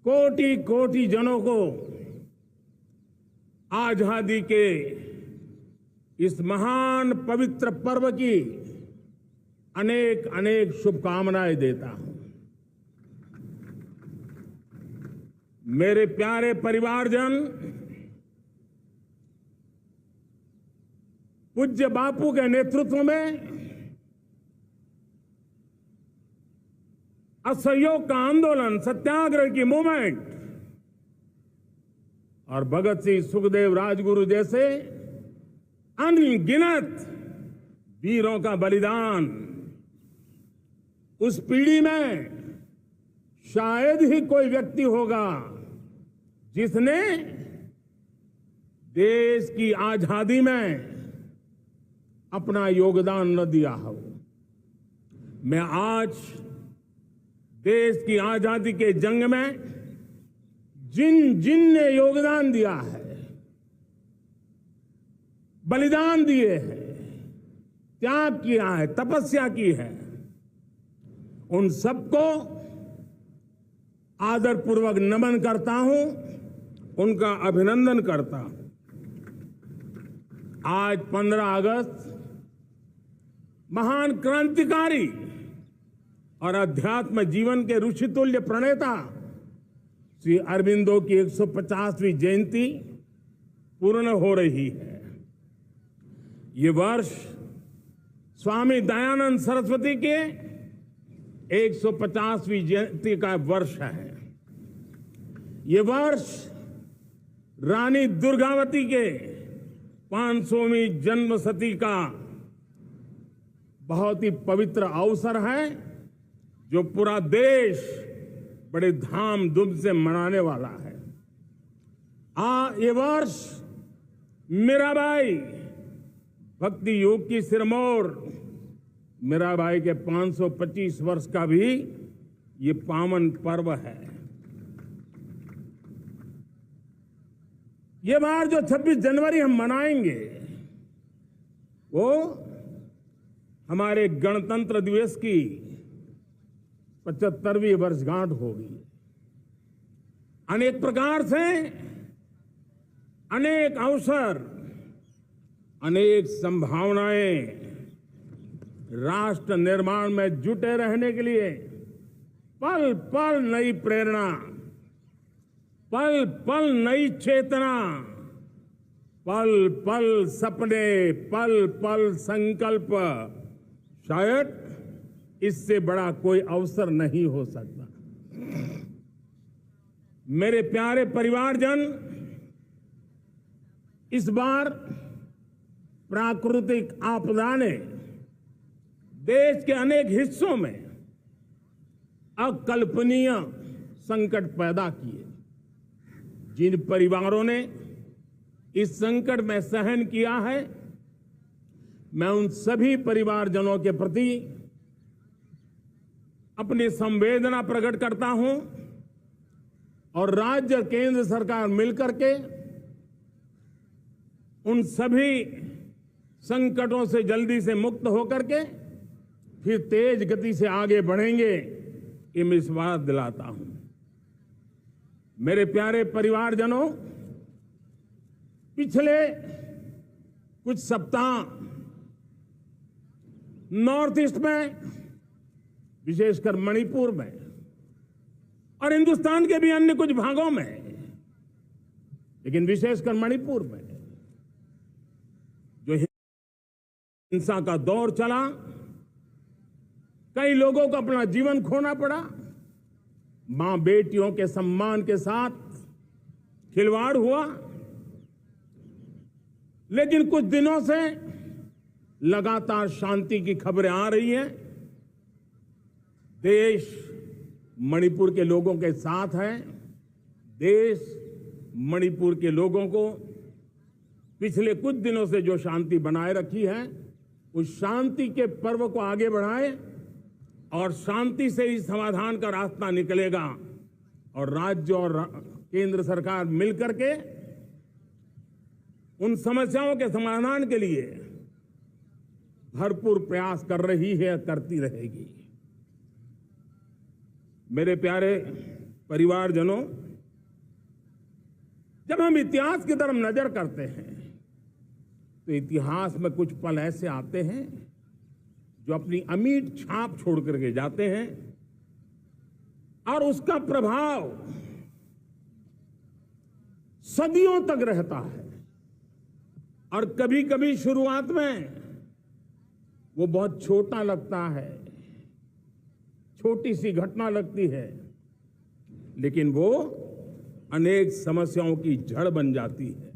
कोटि कोटि जनों को आजादी के इस महान पवित्र पर्व की अनेक अनेक शुभकामनाएं देता हूं। मेरे प्यारे परिवारजन, पूज्य बापू के नेतृत्व में असहयोग का आंदोलन, सत्याग्रह की मूवमेंट और भगत सिंह, सुखदेव, राजगुरु जैसे अनगिनत वीरों का बलिदान, उस पीढ़ी में शायद ही कोई व्यक्ति होगा जिसने देश की आजादी में अपना योगदान न दिया हो। मैं आज देश की आजादी के जंग में जिन जिन ने योगदान दिया है, बलिदान दिए हैं, त्याग किया है, तपस्या की है, उन सबको आदरपूर्वक नमन करता हूं, उनका अभिनंदन करता हूं। आज 15 अगस्त महान क्रांतिकारी और अध्यात्म जीवन के ऋषितुल्य प्रणेता श्री अरबिंदो की 150वीं जयंती पूर्ण हो रही है। ये वर्ष स्वामी दयानंद सरस्वती के 150वीं जयंती का वर्ष है। ये वर्ष रानी दुर्गावती के 500वीं जन्मशती का बहुत ही पवित्र अवसर है, जो पूरा देश बड़े धामधूम से मनाने वाला है। ये वर्ष मीराबाई, भक्ति योग की सिरमौर मीराबाई के 525 वर्ष का भी ये पावन पर्व है। ये बार जो 26 जनवरी हम मनाएंगे, वो हमारे गणतंत्र दिवस की 75वीं वर्षगांठ होगी। अनेक प्रकार से अनेक अवसर, अनेक संभावनाएं राष्ट्र निर्माण में जुटे रहने के लिए पल पल नई प्रेरणा, पल पल नई चेतना, पल पल सपने, पल पल संकल्प, शायद इससे बड़ा कोई अवसर नहीं हो सकता। मेरे प्यारे परिवारजन, इस बार प्राकृतिक आपदा ने देश के अनेक हिस्सों में अकल्पनीय संकट पैदा किए। जिन परिवारों ने इस संकट में सहन किया है, मैं उन सभी परिवारजनों के प्रति अपनी संवेदना प्रकट करता हूं और राज्य और केंद्र सरकार मिलकर के उन सभी संकटों से जल्दी से मुक्त होकर के फिर तेज गति से आगे बढ़ेंगे, ये मैं विश्वास दिलाता हूं। मेरे प्यारे परिवारजनों, पिछले कुछ सप्ताह नॉर्थ ईस्ट में, विशेषकर मणिपुर में और हिंदुस्तान के भी अन्य कुछ भागों में, लेकिन विशेषकर मणिपुर में जो हिंसा का दौर चला, कई लोगों को अपना जीवन खोना पड़ा, मां बेटियों के सम्मान के साथ खिलवाड़ हुआ। लेकिन कुछ दिनों से लगातार शांति की खबरें आ रही हैं। देश मणिपुर के लोगों के साथ है। देश मणिपुर के लोगों को पिछले कुछ दिनों से जो शांति बनाए रखी है, उस शांति के पर्व को आगे बढ़ाए और शांति से ही समाधान का रास्ता निकलेगा और राज्य और केंद्र सरकार मिलकर के उन समस्याओं के समाधान के लिए भरपूर प्रयास कर रही है, करती रहेगी। मेरे प्यारे परिवारजनों, जब हम इतिहास की तरफ नजर करते हैं तो इतिहास में कुछ पल ऐसे आते हैं जो अपनी अमिट छाप छोड़ करके जाते हैं और उसका प्रभाव सदियों तक रहता है। और कभी कभी शुरुआत में वो बहुत छोटा लगता है, छोटी सी घटना लगती है, लेकिन वो अनेक समस्याओं की जड़ बन जाती है।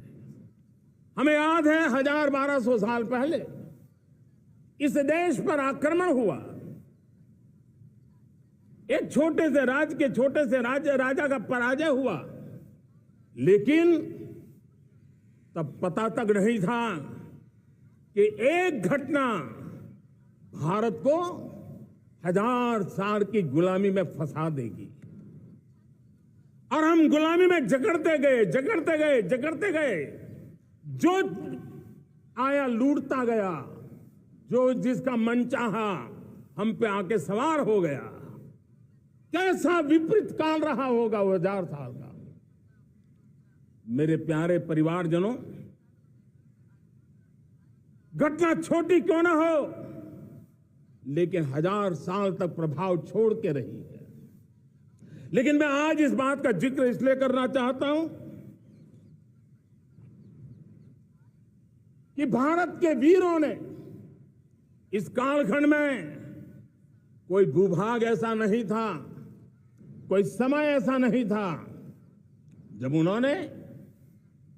हमें याद है 1000-1200 साल पहले इस देश पर आक्रमण हुआ। एक छोटे से राज्य के छोटे से राजा का पराजय हुआ, लेकिन तब पता तक नहीं था कि एक घटना भारत को 1000 साल की गुलामी में फंसा देगी। और हम गुलामी में जकड़ते गए, जो आया लूटता गया, जो जिसका मन चाहा हम पे आके सवार हो गया। कैसा विपरीत काल रहा होगा वो 1000 साल का। मेरे प्यारे परिवारजनों, घटना छोटी क्यों ना हो, लेकिन 1000 साल तक प्रभाव छोड़ के रही है। लेकिन मैं आज इस बात का जिक्र इसलिए करना चाहता हूं कि भारत के वीरों ने इस कालखंड में कोई भूभाग ऐसा नहीं था, कोई समय ऐसा नहीं था जब उन्होंने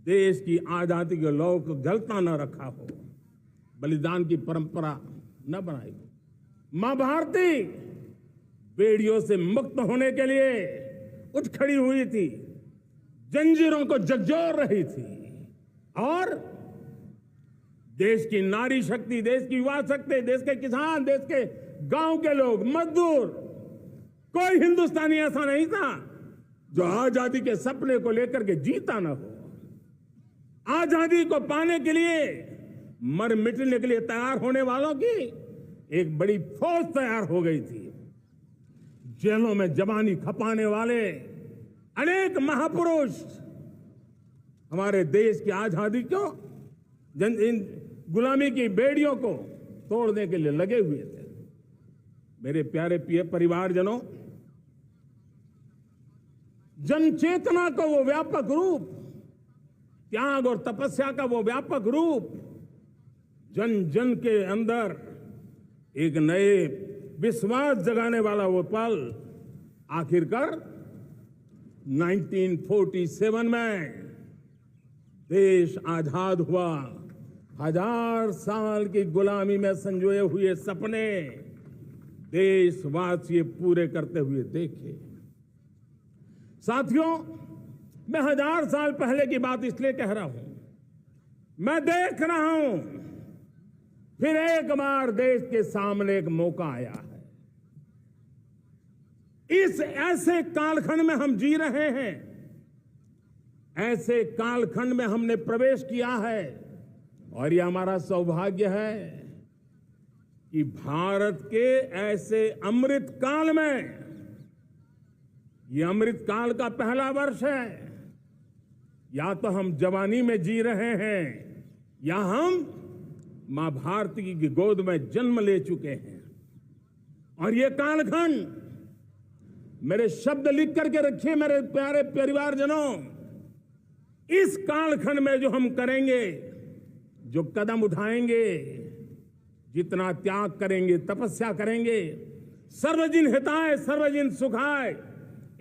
देश की आजादी के लौ को जलता न रखा हो, बलिदान की परंपरा न बनाई हो। मां भारती बेड़ियों से मुक्त होने के लिए उठ खड़ी हुई थी, जंजीरों को झकझोर रही थी, और देश की नारी शक्ति, देश की युवा शक्ति, देश के किसान, देश के गांव के लोग, मजदूर, कोई हिंदुस्तानी ऐसा नहीं था जो आजादी के सपने को लेकर के जीता ना हो। आजादी को पाने के लिए मर मिटने के लिए तैयार होने वालों की एक बड़ी फौज तैयार हो गई थी। जेलों में जवानी खपाने वाले अनेक महापुरुष हमारे देश की आजादी को, इन गुलामी की बेड़ियों को तोड़ने के लिए लगे हुए थे। मेरे प्यारे परिवारजनों, जन चेतना का वो व्यापक रूप, त्याग और तपस्या का वो व्यापक रूप, जन जन के अंदर एक नए विश्वास जगाने वाला वो पल आखिरकार 1947 में देश आजाद हुआ। 1000 साल की गुलामी में संजोए हुए सपने देशवासी पूरे करते हुए देखे। साथियों, मैं 1000 साल पहले की बात इसलिए कह रहा हूं, मैं देख रहा हूं फिर एक बार देश के सामने एक मौका आया है। इस ऐसे कालखंड में हम जी रहे हैं, ऐसे कालखंड में हमने प्रवेश किया है, और यह हमारा सौभाग्य है कि भारत के ऐसे अमृत काल में, यह अमृत काल का पहला वर्ष है। या तो हम जवानी में जी रहे हैं, या हम मां भारती की गोद में जन्म ले चुके हैं। और ये कालखंड, मेरे शब्द लिख करके रखिए मेरे प्यारे परिवारजनों, इस कालखंड में जो हम करेंगे, जो कदम उठाएंगे, जितना त्याग करेंगे, तपस्या करेंगे, सर्वजन हिताय सर्वजन सुखाय,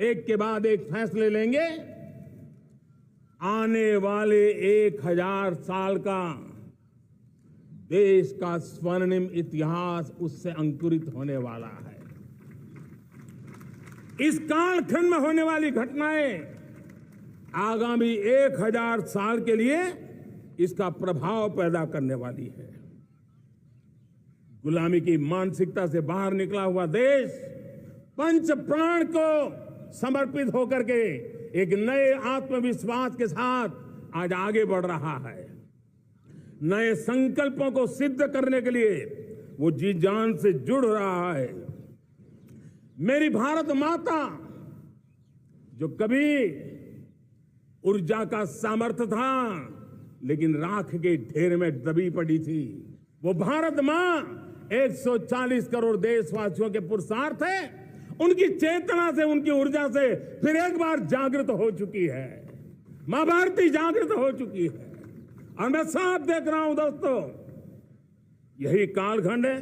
एक के बाद एक फैसले लेंगे, आने वाले 1000 साल का देश का स्वर्णिम इतिहास उससे अंकुरित होने वाला है। इस कालखंड में होने वाली घटनाएं आगामी 1000 साल के लिए इसका प्रभाव पैदा करने वाली है। गुलामी की मानसिकता से बाहर निकला हुआ देश पंच प्राण को समर्पित होकर के एक नए आत्मविश्वास के साथ आज आगे बढ़ रहा है। नए संकल्पों को सिद्ध करने के लिए वो जी जान से जुड़ रहा है। मेरी भारत माता जो कभी ऊर्जा का सामर्थ्य था लेकिन राख के ढेर में दबी पड़ी थी, वो भारत मां 140 करोड़ देशवासियों के पुरुषार्थ है, उनकी चेतना से, उनकी ऊर्जा से फिर एक बार जागृत हो चुकी है। मां भारती जागृत हो चुकी है और मैं साफ देख रहा हूं दोस्तों, यही कालखंड है।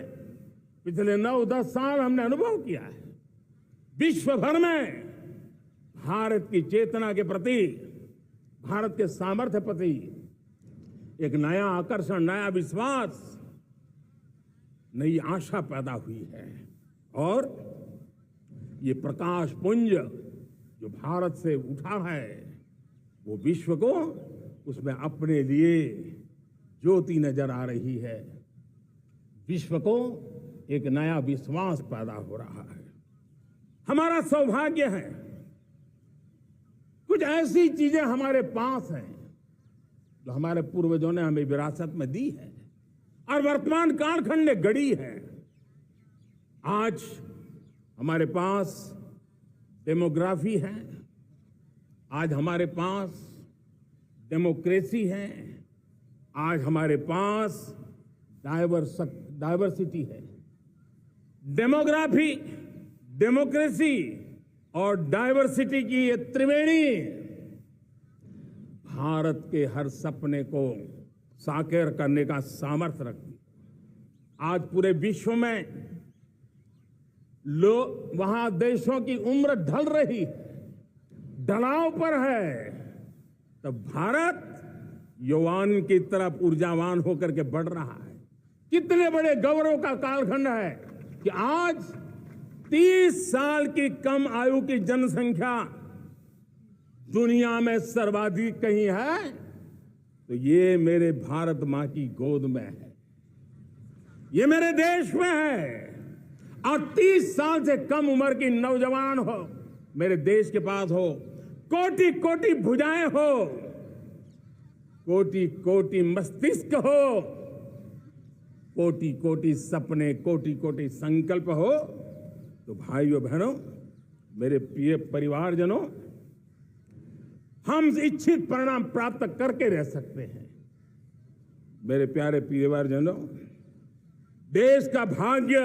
पिछले 9-10 साल हमने अनुभव किया है, विश्व भर में भारत की चेतना के प्रति, भारत के सामर्थ्य प्रति एक नया आकर्षण, नया विश्वास, नई आशा पैदा हुई है। और ये प्रकाश पुंज जो भारत से उठा है, वो विश्व को उसमें अपने लिए ज्योति नजर आ रही है। विश्व को एक नया विश्वास पैदा हो रहा है। हमारा सौभाग्य है, कुछ ऐसी चीजें हमारे पास हैं जो हमारे पूर्वजों ने हमें विरासत में दी है और वर्तमान कालखंड ने गढ़ी है। आज हमारे पास डेमोग्राफी है, आज हमारे पास डेमोक्रेसी है, आज हमारे पास डाइवर्सिटी है। डेमोग्राफी, डेमोक्रेसी और डाइवर्सिटी की ये त्रिवेणी भारत के हर सपने को साकार करने का सामर्थ्य रखती है। आज पूरे विश्व में वहां देशों की उम्र ढल रही है, ढलाव पर है, तब भारत युवान की तरफ ऊर्जावान होकर के बढ़ रहा है। कितने बड़े गौरव का कालखंड है कि आज 30 साल की कम आयु की जनसंख्या दुनिया में सर्वाधिक कहीं है तो ये मेरे भारत मां की गोद में है, ये मेरे देश में है। और 30 साल से कम उम्र की नौजवान हो मेरे देश के पास हो, कोटि कोटि भुजाएं हो, कोटि कोटि मस्तिष्क हो, कोटि कोटि सपने, कोटि कोटि संकल्प हो, तो भाइयों बहनों, मेरे प्रिय परिवारजनों, हम इच्छित परिणाम प्राप्त करके रह सकते हैं। मेरे प्यारे परिवारजनों, देश का भाग्य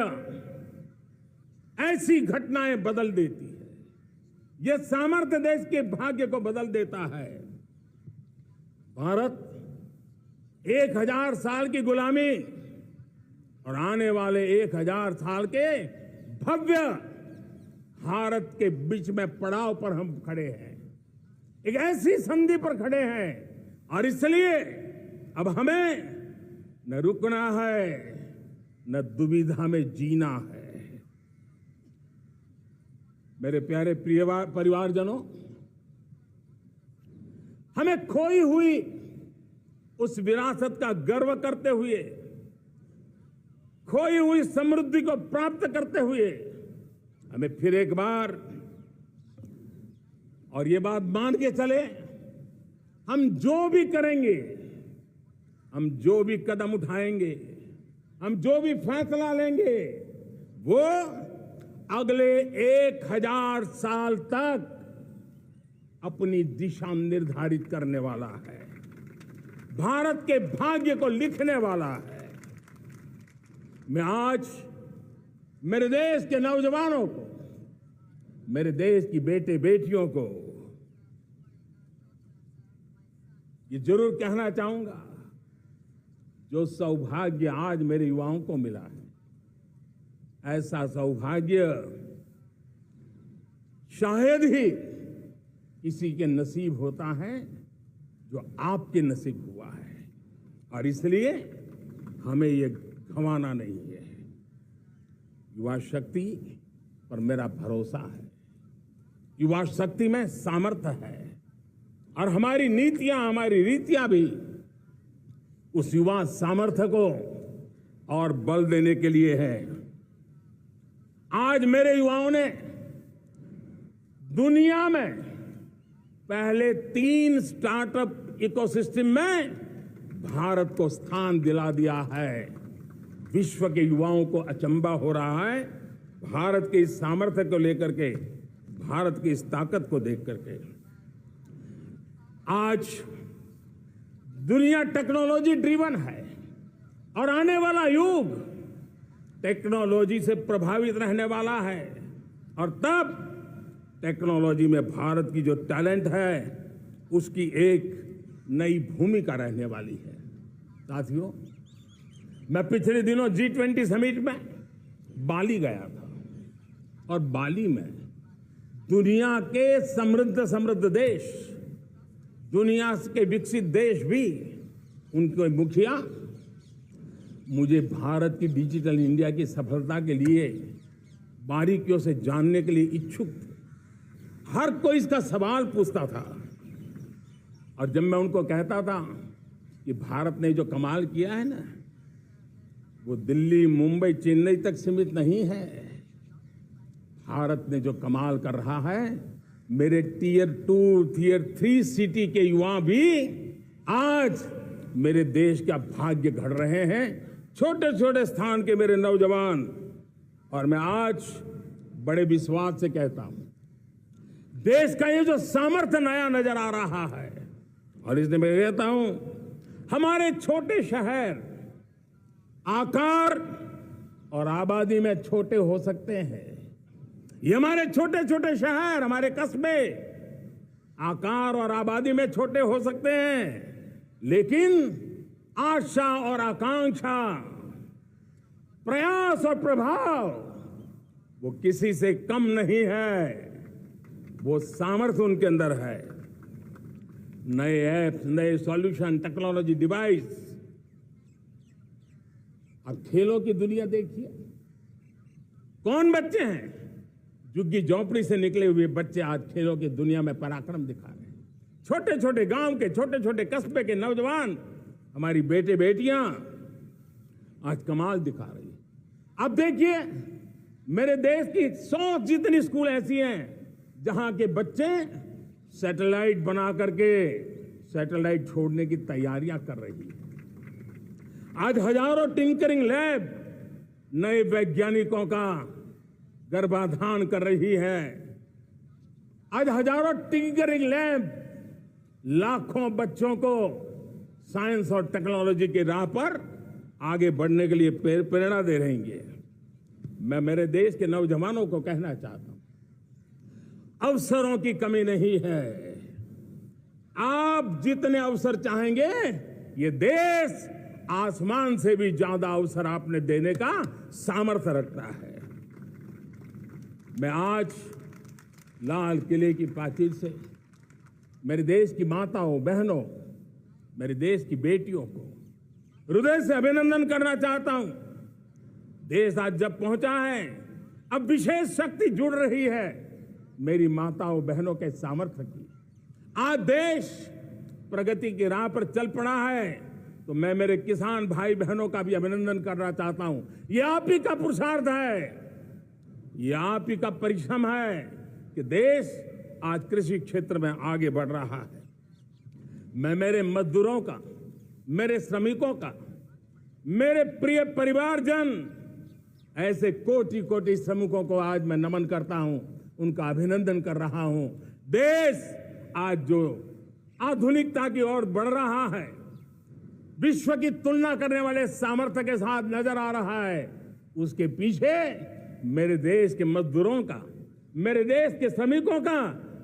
ऐसी घटनाएं बदल देती है, यह सामर्थ्य देश के भाग्य को बदल देता है। भारत 1000 साल की गुलामी और आने वाले 1000 साल के भव्य भारत के बीच में पड़ाव पर हम खड़े हैं, एक ऐसी संधि पर खड़े हैं और इसलिए अब हमें न रुकना है न दुविधा में जीना है। मेरे प्यारे प्रिय परिवारजनों, हमें खोई हुई उस विरासत का गर्व करते हुए, खोई हुई समृद्धि को प्राप्त करते हुए, हमें फिर एक बार और ये बात मान के चले, हम जो भी करेंगे, हम जो भी कदम उठाएंगे, हम जो भी फैसला लेंगे, वो अगले 1000 साल तक अपनी दिशा निर्धारित करने वाला है, भारत के भाग्य को लिखने वाला है। मैं आज मेरे देश के नौजवानों को, मेरे देश की बेटे बेटियों को ये जरूर कहना चाहूंगा, जो सौभाग्य आज मेरे युवाओं को मिला है, ऐसा सौभाग्य शायद ही किसी के नसीब होता है जो आपके नसीब हुआ है। और इसलिए हमें ये गंवाना नहीं है। युवा शक्ति पर मेरा भरोसा है, युवा शक्ति में सामर्थ्य है और हमारी नीतियां, हमारी रीतियां भी उस युवा सामर्थ्य को और बल देने के लिए है। आज मेरे युवाओं ने दुनिया में पहले 3 स्टार्टअप इकोसिस्टम में भारत को स्थान दिला दिया है। विश्व के युवाओं को अचंभा हो रहा है, भारत के इस सामर्थ्य को लेकर के भारत की इस ताकत को देख करके आज दुनिया टेक्नोलॉजी ड्रिवन है और आने वाला युग टेक्नोलॉजी से प्रभावित रहने वाला है और तब टेक्नोलॉजी में भारत की जो टैलेंट है उसकी एक नई भूमिका रहने वाली है। साथियों, मैं पिछले दिनों G20 समिट में बाली गया था और बाली में दुनिया के समृद्ध देश, दुनिया के विकसित देश भी उनके मुखिया मुझे भारत की डिजिटल इंडिया की सफलता के लिए बारीकियों से जानने के लिए इच्छुक थे। हर कोई इसका सवाल पूछता था और जब मैं उनको कहता था कि भारत ने जो कमाल किया है ना, वो दिल्ली, मुंबई, चेन्नई तक सीमित नहीं है। भारत ने जो कमाल कर रहा है, मेरे टियर 2, टियर 3 सिटी के युवा भी आज मेरे देश का भाग्य गढ़ रहे हैं। छोटे छोटे स्थान के मेरे नौजवान, और मैं आज बड़े विश्वास से कहता हूं, देश का ये जो सामर्थ्य नया नजर आ रहा है, और इसलिए मैं कहता हूं हमारे छोटे शहर आकार और आबादी में छोटे हो सकते हैं। ये हमारे छोटे छोटे शहर, हमारे कस्बे आकार और आबादी में छोटे हो सकते हैं, लेकिन आशा और आकांक्षा, प्रयास और प्रभाव वो किसी से कम नहीं है। वो सामर्थ्य उनके अंदर है। नए ऐप्स, नए सॉल्यूशन, टेक्नोलॉजी डिवाइस। अब खेलों की दुनिया देखिए, कौन बच्चे हैं? झुग्गी झोंपड़ी से निकले हुए बच्चे आज खेलों की दुनिया में पराक्रम दिखा रहे हैं। छोटे छोटे गांव के, छोटे छोटे कस्बे के नौजवान, हमारी बेटे बेटियां आज कमाल दिखा रही है। अब देखिए, मेरे देश की 100 जितनी स्कूल ऐसी हैं जहां के बच्चे सैटेलाइट बना करके सैटेलाइट छोड़ने की तैयारियां कर रही है। आज हजारों टिंकरिंग लैब नए वैज्ञानिकों का गर्भाधान कर रही है। आज हजारों टिंकरिंग लैब लाखों बच्चों को साइंस और टेक्नोलॉजी की राह पर आगे बढ़ने के लिए प्रेरणा दे रही है। मैं मेरे देश के नौजवानों को कहना चाहता हूं, अवसरों की कमी नहीं है। आप जितने अवसर चाहेंगे, ये देश आसमान से भी ज्यादा अवसर आपने देने का सामर्थ्य रखता है। मैं आज लाल किले की प्राचीर से मेरे देश की माताओं, बहनों, मेरे देश की बेटियों को हृदय से अभिनंदन करना चाहता हूं। देश आज जब पहुंचा है, अब विशेष शक्ति जुड़ रही है मेरी माताओं बहनों के सामर्थ्य की। आज देश प्रगति की राह पर चल पड़ा है, तो मैं मेरे किसान भाई बहनों का भी अभिनंदन करना चाहता हूं। ये आप ही का पुरुषार्थ है, ये आप ही का परिश्रम है कि देश आज कृषि क्षेत्र में आगे बढ़ रहा है। मैं मेरे मजदूरों का, मेरे श्रमिकों का, मेरे प्रिय परिवारजन, ऐसे कोटि कोटि श्रमिकों को आज मैं नमन करता हूं, उनका अभिनंदन कर रहा हूं। देश आज जो आधुनिकता की ओर बढ़ रहा है, विश्व की तुलना करने वाले सामर्थ्य के साथ नजर आ रहा है, उसके पीछे मेरे देश के मजदूरों का, मेरे देश के श्रमिकों का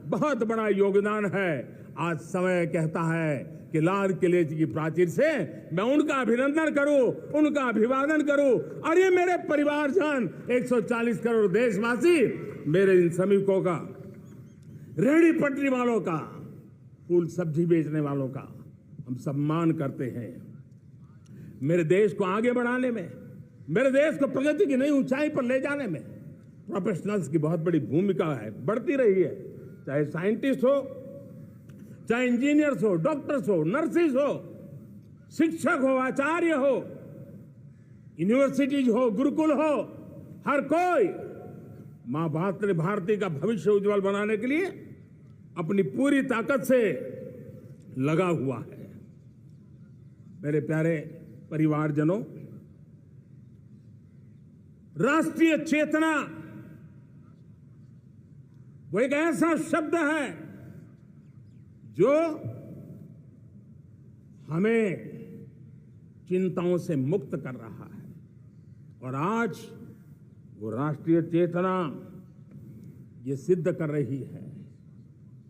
बहुत बड़ा योगदान है। आज समय कहता है कि लाल किले की प्राचीर से मैं उनका अभिनंदन करूं, उनका अभिवादन करूं। और ये मेरे परिवारजन, 140 करोड़ देशवासी, मेरे इन श्रमिकों का, रेहड़ी पटरी वालों का, फूल सब्जी बेचने वालों का हम सम्मान करते हैं। मेरे देश को आगे बढ़ाने में, मेरे देश को प्रगति की नई ऊंचाई पर ले जाने में प्रोफेशनल्स की बहुत बड़ी भूमिका है, बढ़ती रही है। चाहे साइंटिस्ट हो, चाहे इंजीनियर्स हो, डॉक्टर्स हो, नर्सिस हो, शिक्षक हो, आचार्य हो, यूनिवर्सिटीज हो, गुरुकुल हो, हर कोई मां भारती का भविष्य उज्जवल बनाने के लिए अपनी पूरी ताकत से लगा हुआ है। मेरे प्यारे परिवारजनों, राष्ट्रीय चेतना वो एक ऐसा शब्द है जो हमें चिंताओं से मुक्त कर रहा है। और आज वो राष्ट्रीय चेतना ये सिद्ध कर रही है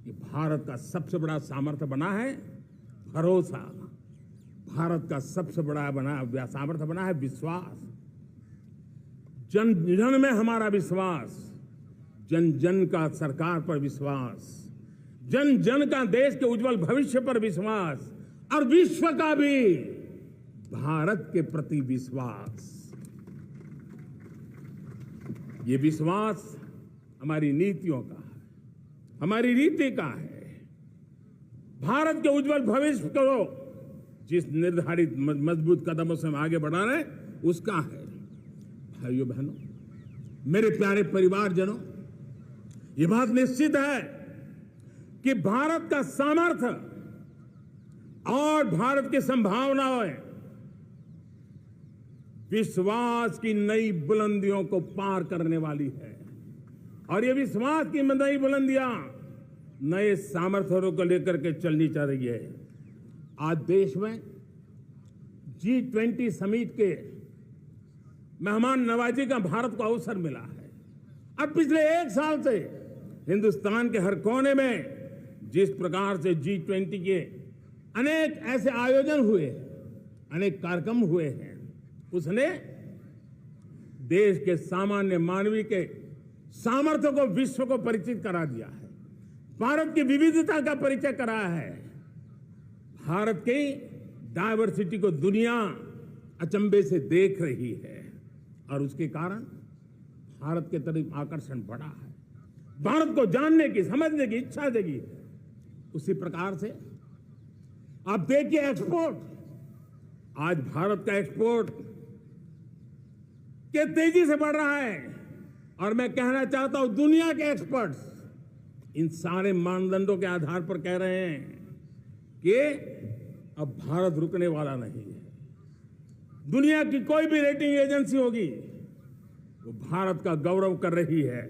कि भारत का सबसे बड़ा सामर्थ्य बना है भरोसा। भारत का सबसे बड़ा सामर्थ्य बना है विश्वास। जन जन में हमारा विश्वास, जन जन का सरकार पर विश्वास, जन जन का देश के उज्जवल भविष्य पर विश्वास और विश्व का भी भारत के प्रति विश्वास। ये विश्वास हमारी नीतियों का है, हमारी रीति का है। भारत के उज्जवल भविष्य को जिस निर्धारित मजबूत कदमों से हम आगे बढ़ा रहे हैं उसका है। भाइयों बहनों, मेरे प्यारे परिवारजनों, ये बात निश्चित है कि भारत का सामर्थ्य और भारत की संभावनाएं विश्वास की नई बुलंदियों को पार करने वाली है। और ये विश्वास की नई बुलंदियां नए सामर्थ्यों को लेकर के चलनी चाह रही है। आज देश में G20 समिट के मेहमान नवाजी का भारत को अवसर मिला है। अब पिछले एक साल से हिंदुस्तान के हर कोने में जिस प्रकार से G20 के अनेक ऐसे आयोजन हुए, अनेक कार्यक्रम हुए हैं, उसने देश के सामान्य मानवी के सामर्थ्य को विश्व को परिचित करा दिया है। भारत की विविधता का परिचय कराया है। भारत की डायवर्सिटी को दुनिया अचंभे से देख रही है और उसके कारण भारत के तरफ आकर्षण बढ़ा है। भारत को जानने की, समझने की इच्छा जगी है। उसी प्रकार से आप देखिए एक्सपोर्ट, आज भारत का एक्सपोर्ट के तेजी से बढ़ रहा है। और मैं कहना चाहता हूं, दुनिया के एक्सपर्ट्स इन सारे मानदंडों के आधार पर कह रहे हैं कि अब भारत रुकने वाला नहीं है। दुनिया की कोई भी रेटिंग एजेंसी होगी वो भारत का गौरव कर रही है।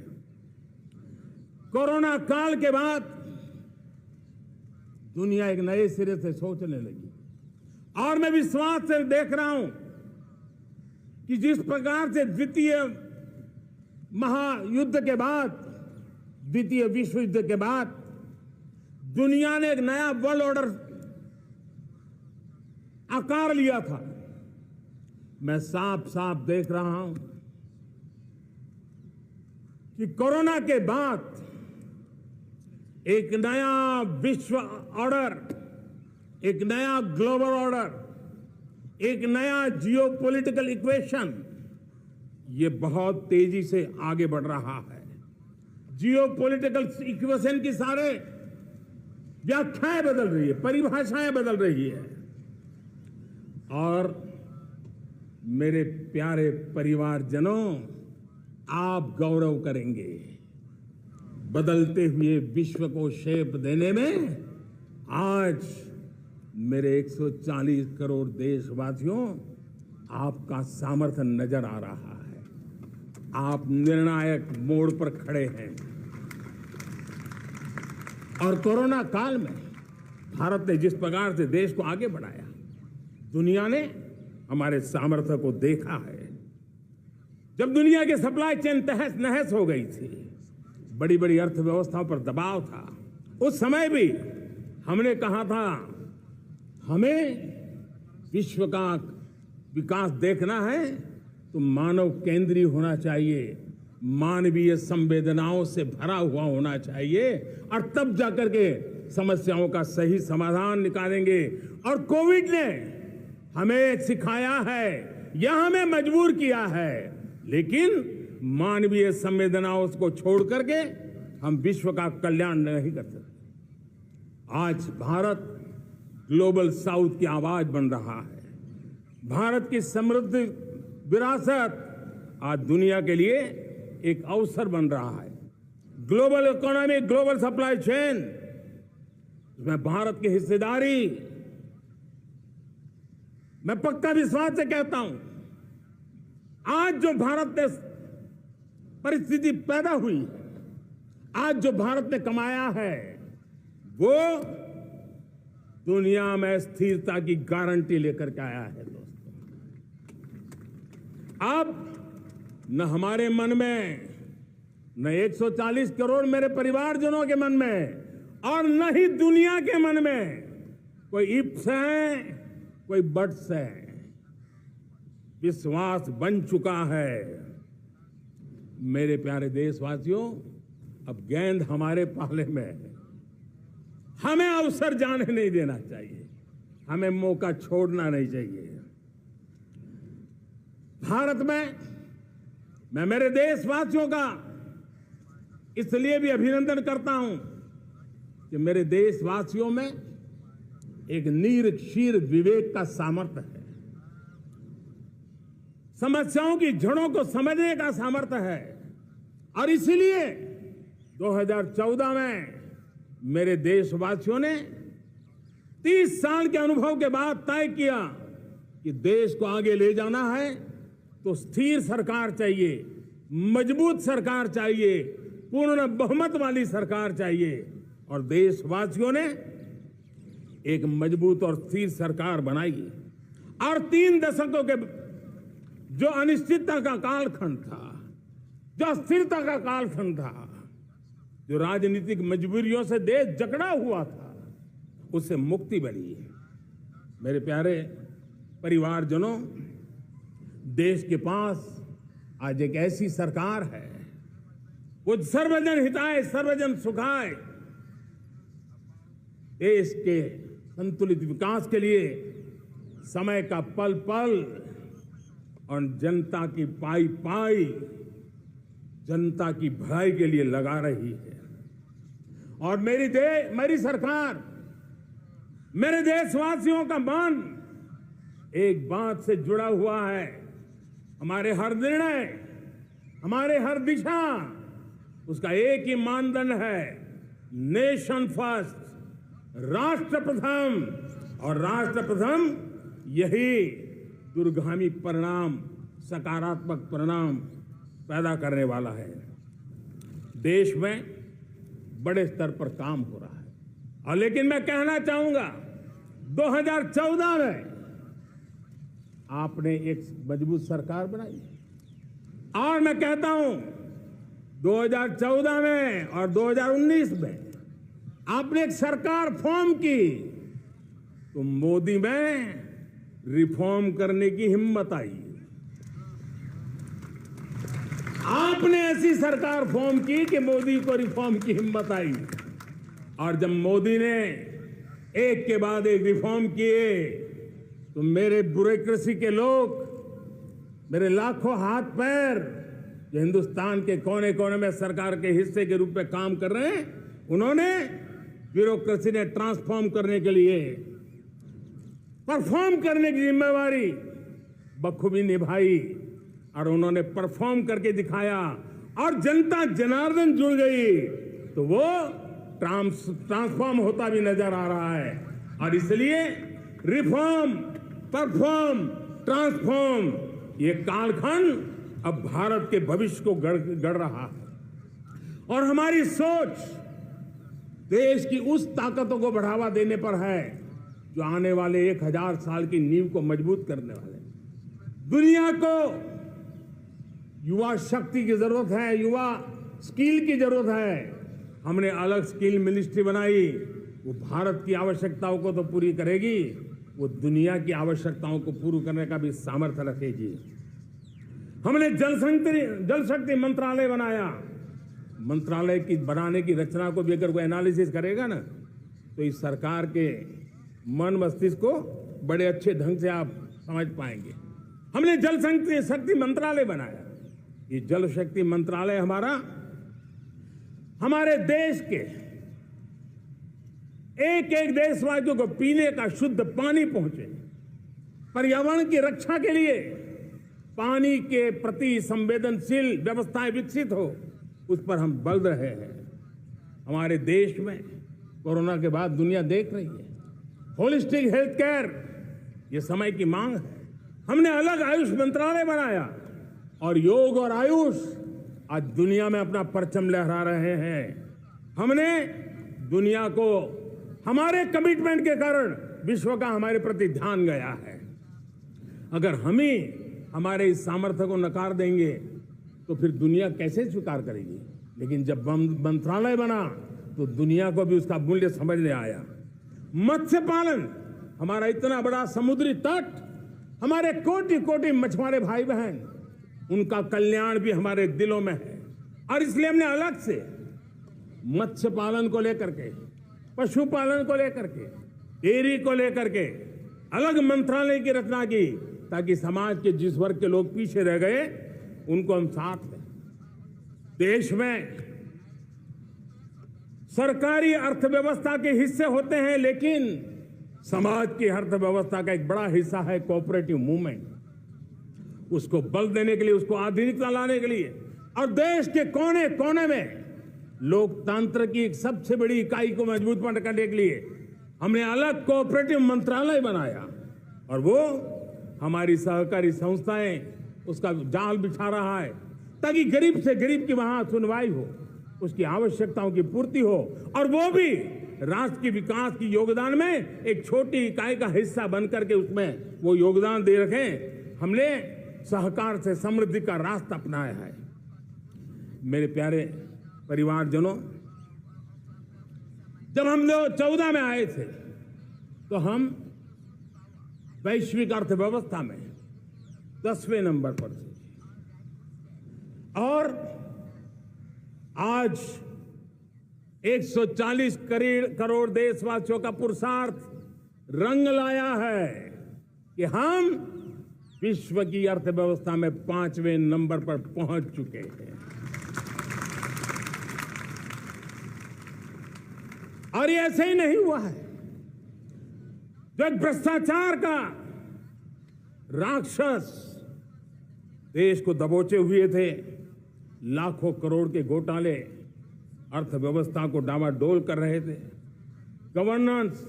कोरोना काल के बाद दुनिया एक नए सिरे से सोचने लगी और मैं विश्वास से देख रहा हूं कि जिस प्रकार से द्वितीय महायुद्ध के बाद, द्वितीय विश्व युद्ध के बाद दुनिया ने एक नया वर्ल्ड ऑर्डर आकार लिया था, मैं साफ साफ देख रहा हूं कि कोरोना के बाद एक नया विश्व ऑर्डर, एक नया ग्लोबल ऑर्डर, एक नया जियोपॉलिटिकल इक्वेशन ये बहुत तेजी से आगे बढ़ रहा है। जियोपॉलिटिकल इक्वेशन की सारे व्याख्याएं बदल रही है, परिभाषाएं बदल रही है। और मेरे प्यारे परिवारजनों, आप गौरव करेंगे। बदलते हुए विश्व को शेप देने में आज मेरे 140 करोड़ देशवासियों आपका सामर्थ्य नजर आ रहा है। आप निर्णायक मोड़ पर खड़े हैं। और कोरोना काल में भारत ने जिस प्रकार से देश को आगे बढ़ाया, दुनिया ने हमारे सामर्थ्य को देखा है। जब दुनिया की सप्लाई चेन तहस नहस हो गई थी, बड़ी बड़ी अर्थव्यवस्थाओं पर दबाव था, उस समय भी हमने कहा था हमें विश्व का विकास देखना है तो मानव केंद्रीय होना चाहिए, मानवीय संवेदनाओं से भरा हुआ होना चाहिए और तब जाकर के समस्याओं का सही समाधान निकालेंगे। और कोविड ने हमें सिखाया है या हमें मजबूर किया है, लेकिन मानवीय संवेदनाओं को छोड़ करके हम विश्व का कल्याण नहीं कर सकते। आज भारत ग्लोबल साउथ की आवाज बन रहा है। भारत की समृद्ध विरासत आज दुनिया के लिए एक अवसर बन रहा है। Global economy, global supply chain में भारत की हिस्सेदारी, मैं पक्का विश्वास से कहता हूं, आज जो भारत में परिस्थिति पैदा हुई है, आज जो भारत ने कमाया है वो दुनिया में स्थिरता की गारंटी लेकर के आया है दोस्तों। अब न हमारे मन में, न 140 करोड़ मेरे परिवारजनों के मन में, और न ही दुनिया के मन में कोई इफ्स है, कोई बट्स है। विश्वास बन चुका है। मेरे प्यारे देशवासियों, अब गेंद हमारे पाले में है। हमें अवसर जाने नहीं देना चाहिए, हमें मौका छोड़ना नहीं चाहिए। भारत में मैं मेरे देशवासियों का इसलिए भी अभिनंदन करता हूं कि मेरे देशवासियों में एक नीर क्षीर विवेक का सामर्थ्य है, समस्याओं की जड़ों को समझने का सामर्थ्य है। और इसलिए 2014 में मेरे देशवासियों ने 30 साल के अनुभव के बाद तय किया कि देश को आगे ले जाना है तो स्थिर सरकार चाहिए, मजबूत सरकार चाहिए, पूर्ण बहुमत वाली सरकार चाहिए। और देशवासियों ने एक मजबूत और स्थिर सरकार बनाई। और 3 दशकों के जो अनिश्चितता का कालखंड था, जो अस्थिरता का कालखंड था, जो राजनीतिक मजबूरियों से देश जकड़ा हुआ था, उससे मुक्ति मिली है। मेरे प्यारे परिवारजनों, देश के पास आज एक ऐसी सरकार है, वो सर्वजन हिताय सर्वजन सुखाय, देश के संतुलित विकास के लिए समय का पल पल और जनता की पाई पाई, जनता की भलाई के लिए लगा रही है। और मेरी सरकार, मेरे देशवासियों का मन एक बात से जुड़ा हुआ है। हमारे हर निर्णय, हमारे हर दिशा, उसका एक ही मानदंड है, नेशन फर्स्ट, राष्ट्र प्रथम। और राष्ट्र प्रथम यही दूरगामी परिणाम, सकारात्मक परिणाम पैदा करने वाला है। देश में बड़े स्तर पर काम हो रहा है। और लेकिन मैं कहना चाहूंगा, 2014 में आपने एक मजबूत सरकार बनाई, और मैं कहता हूं 2014 में और 2019 में आपने एक सरकार फॉर्म की तो मोदी में रिफॉर्म करने की हिम्मत आई। आपने ऐसी सरकार फॉर्म की कि मोदी को रिफॉर्म की हिम्मत आई। और जब मोदी ने एक के बाद एक रिफॉर्म किए तो मेरे ब्यूरोक्रेसी के लोग, मेरे लाखों हाथ पैर जो हिंदुस्तान के कोने कोने में सरकार के हिस्से के रूप में काम कर रहे हैं, उन्होंने ब्यूरोक्रेसी ने ट्रांसफॉर्म करने के लिए, परफॉर्म करने की जिम्मेवारी बखूबी निभाई। और उन्होंने परफॉर्म करके दिखाया और जनता जनार्दन जुड़ गई तो वो ट्रांसफॉर्म होता भी नजर आ रहा है। और इसलिए रिफॉर्म, परफॉर्म, ट्रांसफॉर्म, ये कालखंड अब भारत के भविष्य को गढ़ रहा है। और हमारी सोच देश की उस ताकतों को बढ़ावा देने पर है जो आने वाले 1000 साल की नींव को मजबूत करने वाले। दुनिया को युवा शक्ति की जरूरत है, युवा स्किल की जरूरत है। हमने अलग स्किल मिनिस्ट्री बनाई, वो भारत की आवश्यकताओं को तो पूरी करेगी, वो दुनिया की आवश्यकताओं को पूरी करने का भी सामर्थ्य रखेगी। हमने जल शक्ति मंत्रालय बनाया। मंत्रालय की बनाने की रचना को भी अगर कोई एनालिसिस करेगा ना, तो इस सरकार के मन मस्तिष्क को बड़े अच्छे ढंग से आप समझ पाएंगे। हमने जल शक्ति मंत्रालय बनाया। ये जल शक्ति मंत्रालय हमारे देश के एक एक देशवासियों को पीने का शुद्ध पानी पहुंचे, पर्यावरण की रक्षा के लिए पानी के प्रति संवेदनशील व्यवस्थाएं विकसित हो, उस पर हम बल रहे हैं। हमारे देश में कोरोना के बाद दुनिया देख रही है, होलिस्टिक हेल्थ केयर ये समय की मांग है। हमने अलग आयुष मंत्रालय बनाया और योग और आयुष आज दुनिया में अपना परचम लहरा रहे हैं। हमने दुनिया को हमारे कमिटमेंट के कारण विश्व का हमारे प्रति ध्यान गया है। अगर हम ही हमारे इस सामर्थ्य को नकार देंगे तो फिर दुनिया कैसे स्वीकार करेगी। लेकिन जब मंत्रालय बना तो दुनिया को भी उसका मूल्य समझ में आया। मत्स्य पालन, हमारा इतना बड़ा समुद्री तट, हमारे कोटि कोटि मछुआरे भाई बहन, उनका कल्याण भी हमारे दिलों में है। और इसलिए हमने अलग से मत्स्य पालन को लेकर के, पशुपालन को लेकर के, डेयरी को लेकर के अलग मंत्रालय की रचना की, ताकि समाज के जिस वर्ग के लोग पीछे रह गए उनको हम साथ लें। देश में सरकारी अर्थव्यवस्था के हिस्से होते हैं, लेकिन समाज की अर्थव्यवस्था का एक बड़ा हिस्सा है कोऑपरेटिव मूवमेंट। उसको बल देने के लिए, उसको आधुनिकता लाने के लिए और देश के कोने कोने में लोकतंत्र की एक सबसे बड़ी इकाई को मजबूत करने के लिए हमने अलग कोऑपरेटिव मंत्रालय बनाया। और वो हमारी सहकारी संस्थाएं उसका जाल बिछा रहा है, ताकि गरीब से गरीब की वहां सुनवाई हो, उसकी आवश्यकताओं की पूर्ति हो, और वो भी राष्ट्र के विकास की योगदान में एक छोटी इकाई का हिस्सा बनकर के उसमें वो योगदान दे रखें। हमने सहकार से समृद्धि का रास्ता अपनाया है। मेरे प्यारे परिवारजनों, जब हम 2014 में आए थे तो हम वैश्विक अर्थव्यवस्था में 10वें नंबर पर थे, और आज 140 करोड़ देशवासियों का पुरुषार्थ रंग लाया है कि हम विश्व की अर्थव्यवस्था में 5वें नंबर पर पहुंच चुके हैं। और ये ऐसे ही नहीं हुआ है। जो एक भ्रष्टाचार का राक्षस देश को दबोचे हुए थे, लाखों करोड़ के घोटाले अर्थव्यवस्था को डामाडोल कर रहे थे, गवर्नेंस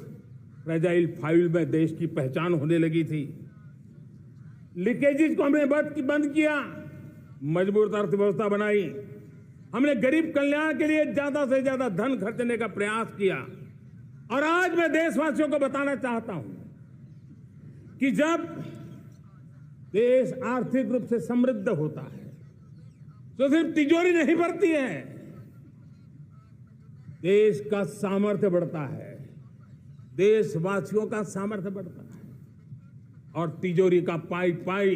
फ्रेजाइल फाइल में देश की पहचान होने लगी थी, लीकेजेस को हमने बंद किया, मजबूत अर्थव्यवस्था बनाई, हमने गरीब कल्याण के लिए ज्यादा से ज्यादा धन खर्चने का प्रयास किया। और आज मैं देशवासियों को बताना चाहता हूं कि जब देश आर्थिक रूप से समृद्ध होता है तो सिर्फ तिजोरी नहीं भरती है, देश का सामर्थ्य बढ़ता है, देशवासियों का सामर्थ्य बढ़ता है। और तिजोरी का पाई पाई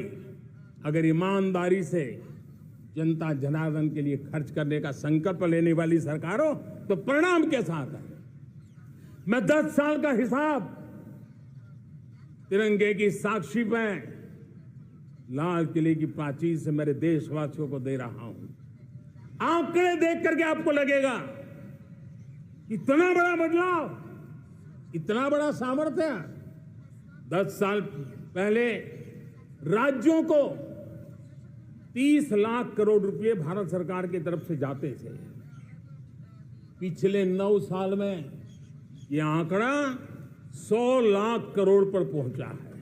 अगर ईमानदारी से जनता जनार्दन के लिए खर्च करने का संकल्प लेने वाली सरकार हो तो परिणाम के साथ है। मैं 10 साल का हिसाब तिरंगे की साक्षी में लाल किले की प्राचीर से मेरे देशवासियों को दे रहा हूं। आंकड़े देख करके आपको लगेगा इतना बड़ा बदलाव, इतना बड़ा सामर्थ्य। 10 साल पहले राज्यों को 30 लाख करोड़ रुपए भारत सरकार की तरफ से जाते थे। पिछले 9 साल में यह आंकड़ा 100 लाख करोड़ पर पहुंचा है।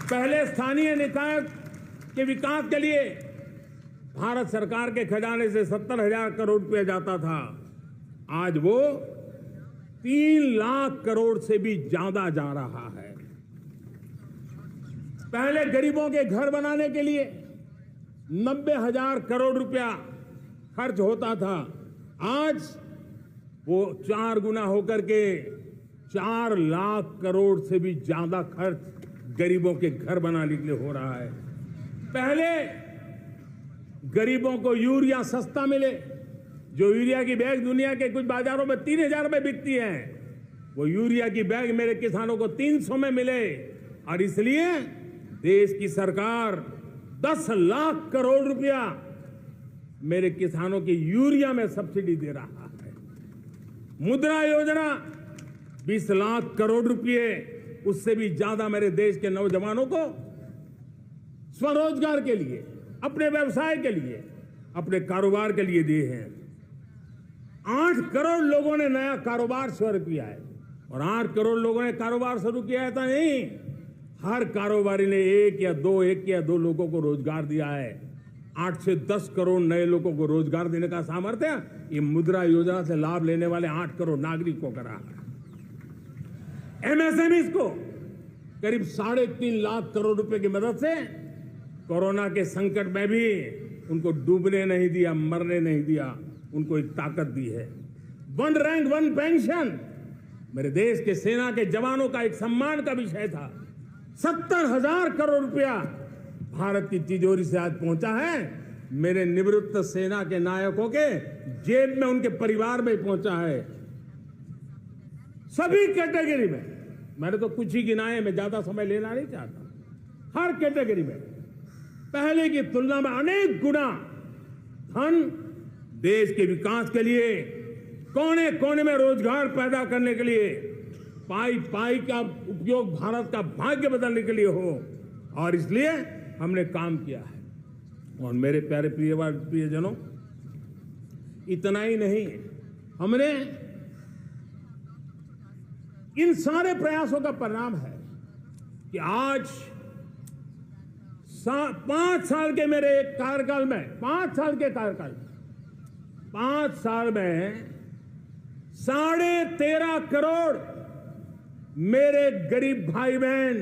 पहले स्थानीय निकाय के विकास के लिए भारत सरकार के खजाने से 70,000 करोड़ रुपया जाता था, आज वो 3 लाख करोड़ से भी ज्यादा जा रहा है। पहले गरीबों के घर बनाने के लिए 90,000 करोड़ रुपया खर्च होता था, आज वो 4 गुना होकर के 4 लाख करोड़ से भी ज्यादा खर्च गरीबों के घर बनाने के लिए हो रहा है। पहले गरीबों को यूरिया सस्ता मिले, जो यूरिया की बैग दुनिया के कुछ बाजारों में 3,000 में बिकती है, वो यूरिया की बैग मेरे किसानों को 300 में मिले। और इसलिए देश की सरकार 10 लाख करोड़ रुपया मेरे किसानों की यूरिया में सब्सिडी दे रहा है। मुद्रा योजना 20 लाख करोड़ रुपए, उससे भी ज्यादा मेरे देश के नौजवानों को स्वरोजगार के लिए, अपने व्यवसाय के लिए, अपने कारोबार के लिए दिए हैं। 8 करोड़ लोगों ने नया कारोबार शुरू किया है। और 8 करोड़ लोगों ने कारोबार शुरू किया है तो नहीं, हर कारोबारी ने एक या दो लोगों को रोजगार दिया है। 8 से 10 करोड़ नए लोगों को रोजगार देने का सामर्थ्य ये मुद्रा योजना से लाभ लेने वाले 8 करोड़ नागरिकों को करा है। एमएसएमईज को करीब 3.5 लाख करोड़ रुपए की मदद से कोरोना के संकट में भी उनको डूबने नहीं दिया, मरने नहीं दिया, उनको एक ताकत दी है। 1 रैंक 1 पेंशन मेरे देश के सेना के जवानों का एक सम्मान का विषय था। 70,000 करोड़ रुपया भारत की तिजोरी से आज पहुंचा है, मेरे निवृत्त सेना के नायकों के जेब में, उनके परिवार में पहुंचा है। सभी कैटेगरी में, मैंने तो कुछ ही गिनाए, मैं ज्यादा समय लेना नहीं चाहता। हर कैटेगरी में पहले की तुलना में अनेक गुना धन देश के विकास के लिए, कोने कोने में रोजगार पैदा करने के लिए, पाई पाई का उपयोग भारत का भाग्य बदलने के लिए हो, और इसलिए हमने काम किया है। और मेरे प्यारे प्रियजनों, इतना ही नहीं, हमने इन सारे प्रयासों का परिणाम है कि आज 5 साल के मेरे कार्यकाल में, 5 साल के कार्यकाल में, 5 साल में 13.5 करोड़ मेरे गरीब भाई बहन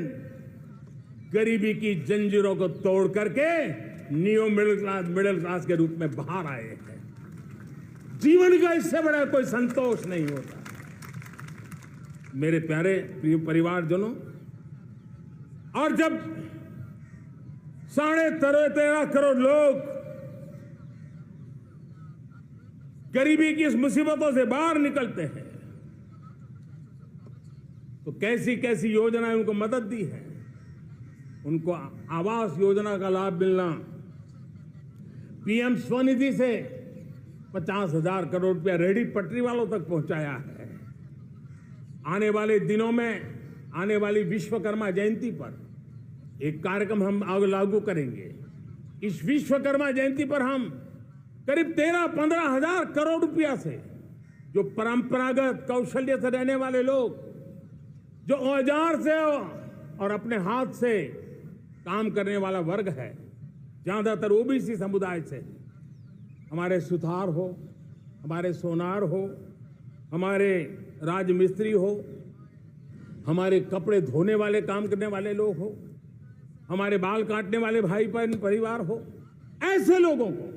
गरीबी की जंजीरों को तोड़ करके न्यू मिडिल क्लास के रूप में बाहर आए हैं। जीवन का इससे बड़ा कोई संतोष नहीं होता। मेरे प्यारे प्रिय परिवारजनों, और जब 13.5 करोड़ लोग गरीबी की इस मुसीबतों से बाहर निकलते हैं, तो कैसी कैसी योजनाएं उनको मदद दी है। उनको आवास योजना का लाभ मिलना, पीएम स्वनिधि से 50,000 करोड़ रुपया रेहड़ी पटरी वालों तक पहुंचाया है। आने वाले दिनों में, आने वाली विश्वकर्मा जयंती पर एक कार्यक्रम हम लागू करेंगे। इस विश्वकर्मा जयंती पर हम करीब 13-15 हजार करोड़ रुपया से, जो परंपरागत कौशल्य से रहने वाले लोग, जो औजार से और अपने हाथ से काम करने वाला वर्ग है, ज्यादातर ओबीसी समुदाय से, हमारे सुथार हो, हमारे सोनार हो, हमारे राजमिस्त्री हो, हमारे कपड़े धोने वाले काम करने वाले लोग हो, हमारे बाल काटने वाले भाई बहन परिवार हो, ऐसे लोगों को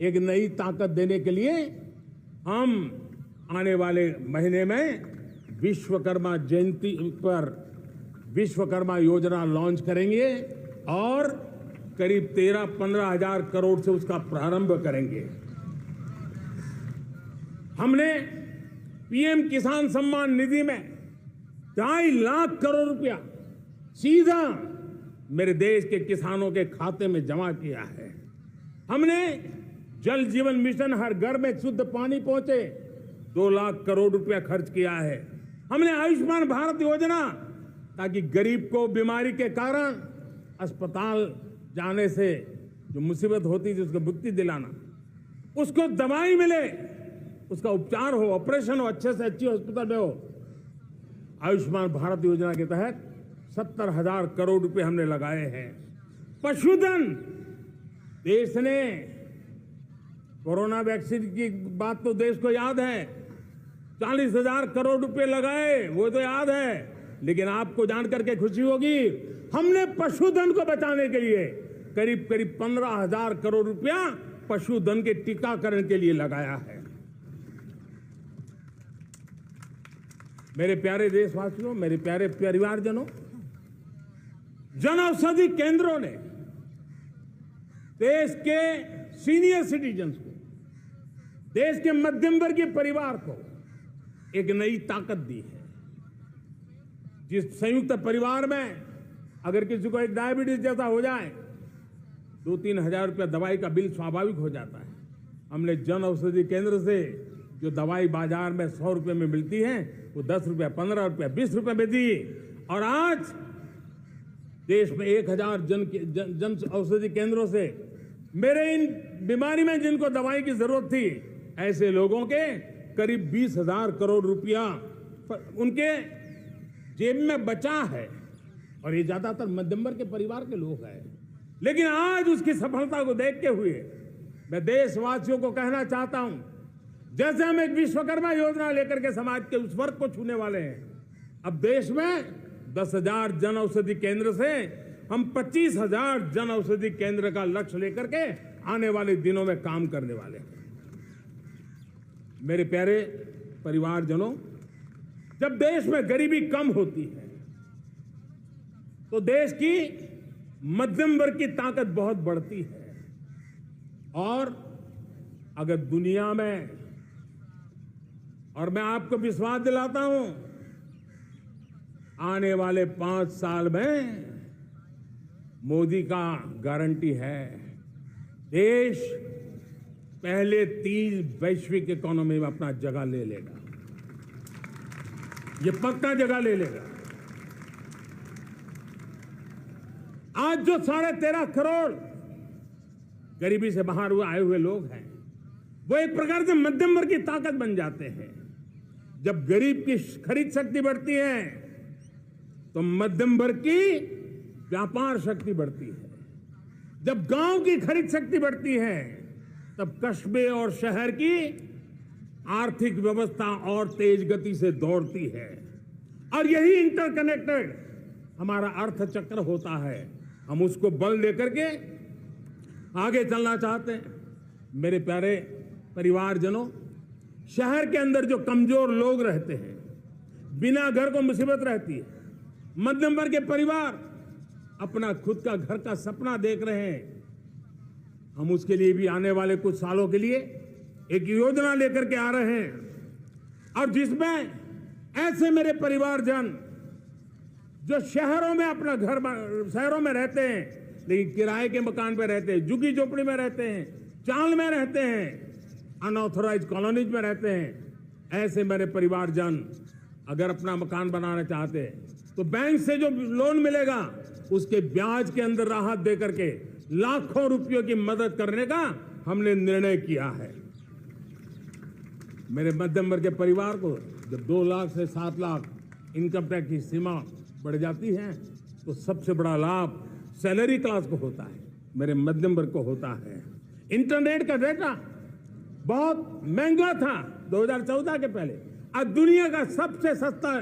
एक नई ताकत देने के लिए हम आने वाले महीने में विश्वकर्मा जयंती पर विश्वकर्मा योजना लॉन्च करेंगे और करीब 13-15 हजार करोड़ से उसका प्रारंभ करेंगे। हमने पीएम किसान सम्मान निधि में 2.5 लाख करोड़ रुपया सीधा मेरे देश के किसानों के खाते में जमा किया है। हमने जल जीवन मिशन, हर घर में शुद्ध पानी पहुंचे, 2 लाख करोड़ रुपया खर्च किया है। हमने आयुष्मान भारत योजना, ताकि गरीब को बीमारी के कारण अस्पताल जाने से जो मुसीबत होती थी उसको मुक्ति दिलाना, उसको दवाई मिले, उसका उपचार हो, ऑपरेशन हो, अच्छे से अच्छी हॉस्पिटल में हो। आयुष्मान भारत योजना के तहत 70,000 करोड़ रुपए हमने लगाए हैं। पशुधन, देश ने कोरोना वैक्सीन की बात तो देश को याद है, 40,000 करोड़ रुपए लगाए, वो तो याद है, लेकिन आपको जानकर के खुशी होगी, हमने पशुधन को बचाने के लिए करीब 15,000 करोड़ रुपया पशुधन के टीकाकरण के लिए लगाया है। मेरे प्यारे देशवासियों, मेरे प्यारे परिवारजनों, जन औषधि केंद्रों ने देश के सीनियर सिटीजन्स को, देश के मध्यम वर्गीय परिवार को एक नई ताकत दी है। जिस संयुक्त परिवार में अगर किसी को एक डायबिटीज जैसा हो जाए, 2-3 हजार रुपया दवाई का बिल स्वाभाविक हो जाता है। हमने जन औषधि केंद्र से जो दवाई बाजार में 100 रुपए में मिलती है, वो 10 रुपया, 15 रुपया, 20 रुपए में दी। और आज देश में 1,000 जन औषधि केंद्रों से मेरे इन बीमारी में जिनको दवाई की जरूरत थी, ऐसे लोगों के करीब 20,000 करोड़ रुपया उनके जेब में बचा है। और ये ज्यादातर मध्यम वर्ग के परिवार के लोग हैं। लेकिन आज उसकी सफलता को देखते हुए मैं देशवासियों को कहना चाहता हूं, जैसे हम एक विश्वकर्मा योजना लेकर के समाज के उस वर्ग को छूने वाले हैं, अब देश में 10,000 जन औषधि केंद्र से हम 25,000 जन औषधि केंद्र का लक्ष्य लेकर के आने वाले दिनों में काम करने वाले हैं। मेरे प्यारे परिवारजनों, जब देश में गरीबी कम होती है तो देश की मध्यम वर्ग की ताकत बहुत बढ़ती है। और अगर दुनिया में, और मैं आपको विश्वास दिलाता हूं, आने वाले 5 साल में मोदी का गारंटी है, देश पहले 3 वैश्विक इकोनॉमी में अपना जगह ले लेगा। ये पक्का जगह ले लेगा। आज जो 13.5 करोड़ गरीबी से बाहर आए हुए लोग हैं, वो एक प्रकार से मध्यम वर्ग की ताकत बन जाते हैं। जब गरीब की खरीद शक्ति बढ़ती है तो मध्यम वर्ग की व्यापार शक्ति बढ़ती है। जब गांव की खरीद शक्ति बढ़ती है तब कस्बे और शहर की आर्थिक व्यवस्था और तेज गति से दौड़ती है। और यही इंटरकनेक्टेड हमारा अर्थचक्र होता है। हम उसको बल देकर के आगे चलना चाहते हैं। मेरे प्यारे परिवारजनों, शहर के अंदर जो कमजोर लोग रहते हैं, बिना घर को मुसीबत रहती है, मध्यम वर्ग के परिवार अपना खुद का घर का सपना देख रहे हैं, हम उसके लिए भी आने वाले कुछ सालों के लिए एक योजना लेकर के आ रहे हैं। और जिसमें ऐसे मेरे परिवारजन जो शहरों में अपना घर, शहरों में रहते हैं लेकिन किराए के मकान पे रहते हैं, झुग्गी झोपड़ी में रहते हैं, चाल में रहते हैं, अनऑथोराइज कॉलोनीज में रहते हैं, ऐसे मेरे परिवारजन अगर अपना मकान बनाना चाहते हैं तो बैंक से जो लोन मिलेगा उसके ब्याज के अंदर राहत देकर के लाखों रुपयों की मदद करने का हमने निर्णय किया है। मेरे मध्यम वर्ग के परिवार को जब 2 लाख से 7 लाख इनकम टैक्स की सीमा बढ़ जाती है तो सबसे बड़ा लाभ सैलरी क्लास को होता है, मेरे मध्यम वर्ग को होता है। इंटरनेट का डेटा बहुत महंगा था 2014 के पहले, आज दुनिया का सबसे सस्ता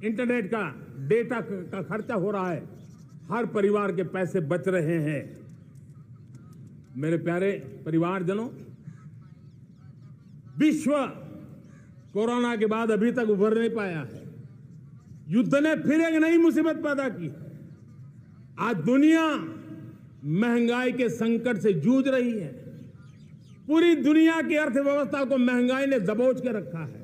इंटरनेट का डेटा का खर्चा हो रहा है। हर परिवार के पैसे बच रहे हैं। मेरे प्यारे परिवारजनों, विश्व कोरोना के बाद अभी तक उभर नहीं पाया है। युद्ध ने फिर एक नई मुसीबत पैदा की। आज दुनिया महंगाई के संकट से जूझ रही है। पूरी दुनिया की अर्थव्यवस्था को महंगाई ने दबोच के रखा है।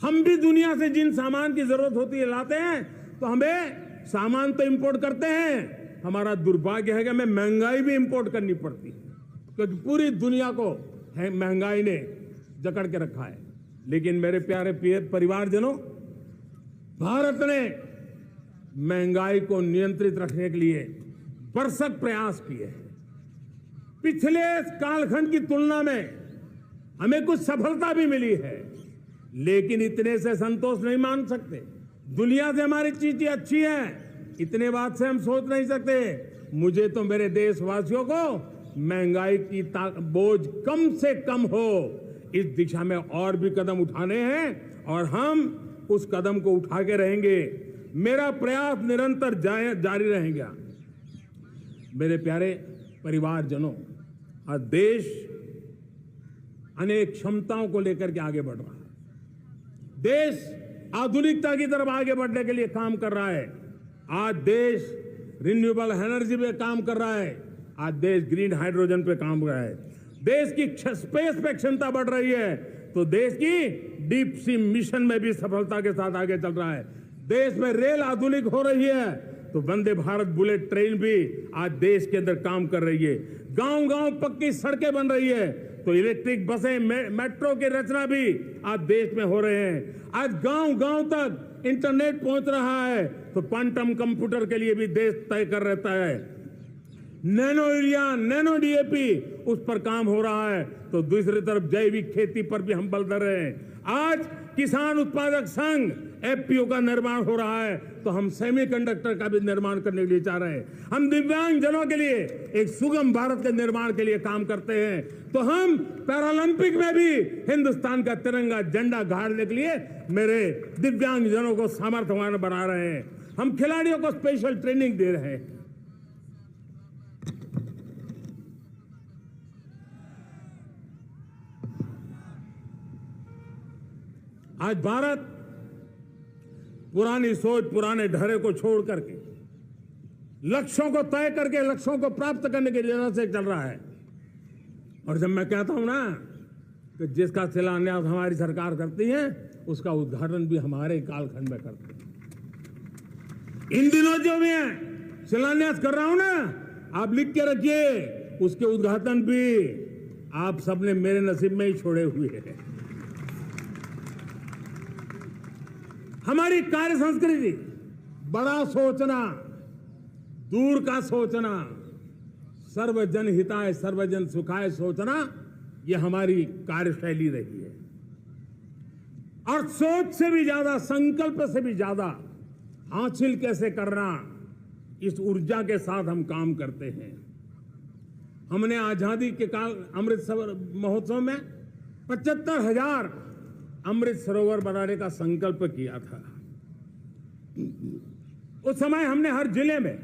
हम भी दुनिया से जिन सामान की जरूरत होती है लाते हैं, तो हमें सामान तो इंपोर्ट करते हैं। हमारा दुर्भाग्य है कि हमें महंगाई भी इंपोर्ट करनी पड़ती है, क्योंकि पूरी दुनिया को महंगाई ने जकड़ के रखा है। लेकिन मेरे प्यारे परिवारजनों, भारत ने महंगाई को नियंत्रित रखने के लिए भरसक प्रयास किए हैं। पिछले कालखंड की तुलना में हमें कुछ सफलता भी मिली है, लेकिन इतने से संतोष नहीं मान सकते। दुनिया से हमारी चीजें अच्छी है, इतने बात से हम सोच नहीं सकते। मुझे तो मेरे देशवासियों को महंगाई की बोझ कम से कम हो, इस दिशा में और भी कदम उठाने हैं और हम उस कदम को उठा के रहेंगे। मेरा प्रयास निरंतर जारी रहेगा। मेरे प्यारे परिवारजनों, आज देश अनेक क्षमताओं को लेकर के आगे बढ़ रहा है। देश आधुनिकता की तरफ आगे बढ़ने के लिए काम कर रहा है। आज देश रिन्यूएबल एनर्जी पे काम कर रहा है। आज देश ग्रीन हाइड्रोजन पे काम कर रहा है। देश की स्पेस पे क्षमता बढ़ रही है, तो देश की डीप सी मिशन में भी सफलता के साथ आगे चल रहा है। देश में रेल आधुनिक हो रही है, तो वंदे भारत बुलेट ट्रेन भी आज देश के अंदर काम कर रही है। गांव गांव पक्की सड़कें बन रही है, तो इलेक्ट्रिक बसें, मेट्रो की रचना भी आज देश में हो रहे हैं। आज गांव गांव तक इंटरनेट पहुंच रहा है, तो क्वांटम कंप्यूटर के लिए भी देश तय कर रहता है। नैनो यूरिया, नैनो डीएपी, उस पर काम हो रहा है, तो दूसरी तरफ जैविक खेती पर भी हम बल दे रहे हैं। आज किसान उत्पादक संघ एफपीओ का निर्माण हो रहा है, तो हम सेमीकंडक्टर का भी निर्माण करने के लिए चाह रहे हैं। हम दिव्यांग जनों के लिए एक सुगम भारत के निर्माण के लिए काम करते हैं। तो हम पैरालंपिक में भी हिंदुस्तान का तिरंगा झंडा गाड़ने के लिए मेरे दिव्यांग जनों को सामर्थ्यवान बना रहे हैं। हम खिलाड़ियों को स्पेशल ट्रेनिंग दे रहे हैं। आज भारत पुरानी सोच, पुराने ढर्रे को छोड़ करके लक्ष्यों को तय करके लक्ष्यों को प्राप्त करने की जरूरत से चल रहा है। और जब मैं कहता हूं ना कि जिसका शिलान्यास हमारी सरकार करती है, उसका उद्घाटन भी हमारे कालखंड में करते हैं। इन दिनों जो मैं शिलान्यास कर रहा हूं ना, आप लिख के रखिए, उसके उद्घाटन भी आप सबने मेरे नसीब में ही छोड़े हुए हैं। हमारी कार्य संस्कृति, बड़ा सोचना, दूर का सोचना, सर्वजन हिताय सर्वजन सुखाय सोचना, यह हमारी कार्यशैली रही है। और सोच से भी ज्यादा, संकल्प से भी ज्यादा हासिल कैसे करना, इस ऊर्जा के साथ हम काम करते हैं। हमने आजादी के काल अमृत महोत्सव में 75,000 अमृत सरोवर बनाने का संकल्प किया था। उस समय हमने हर जिले में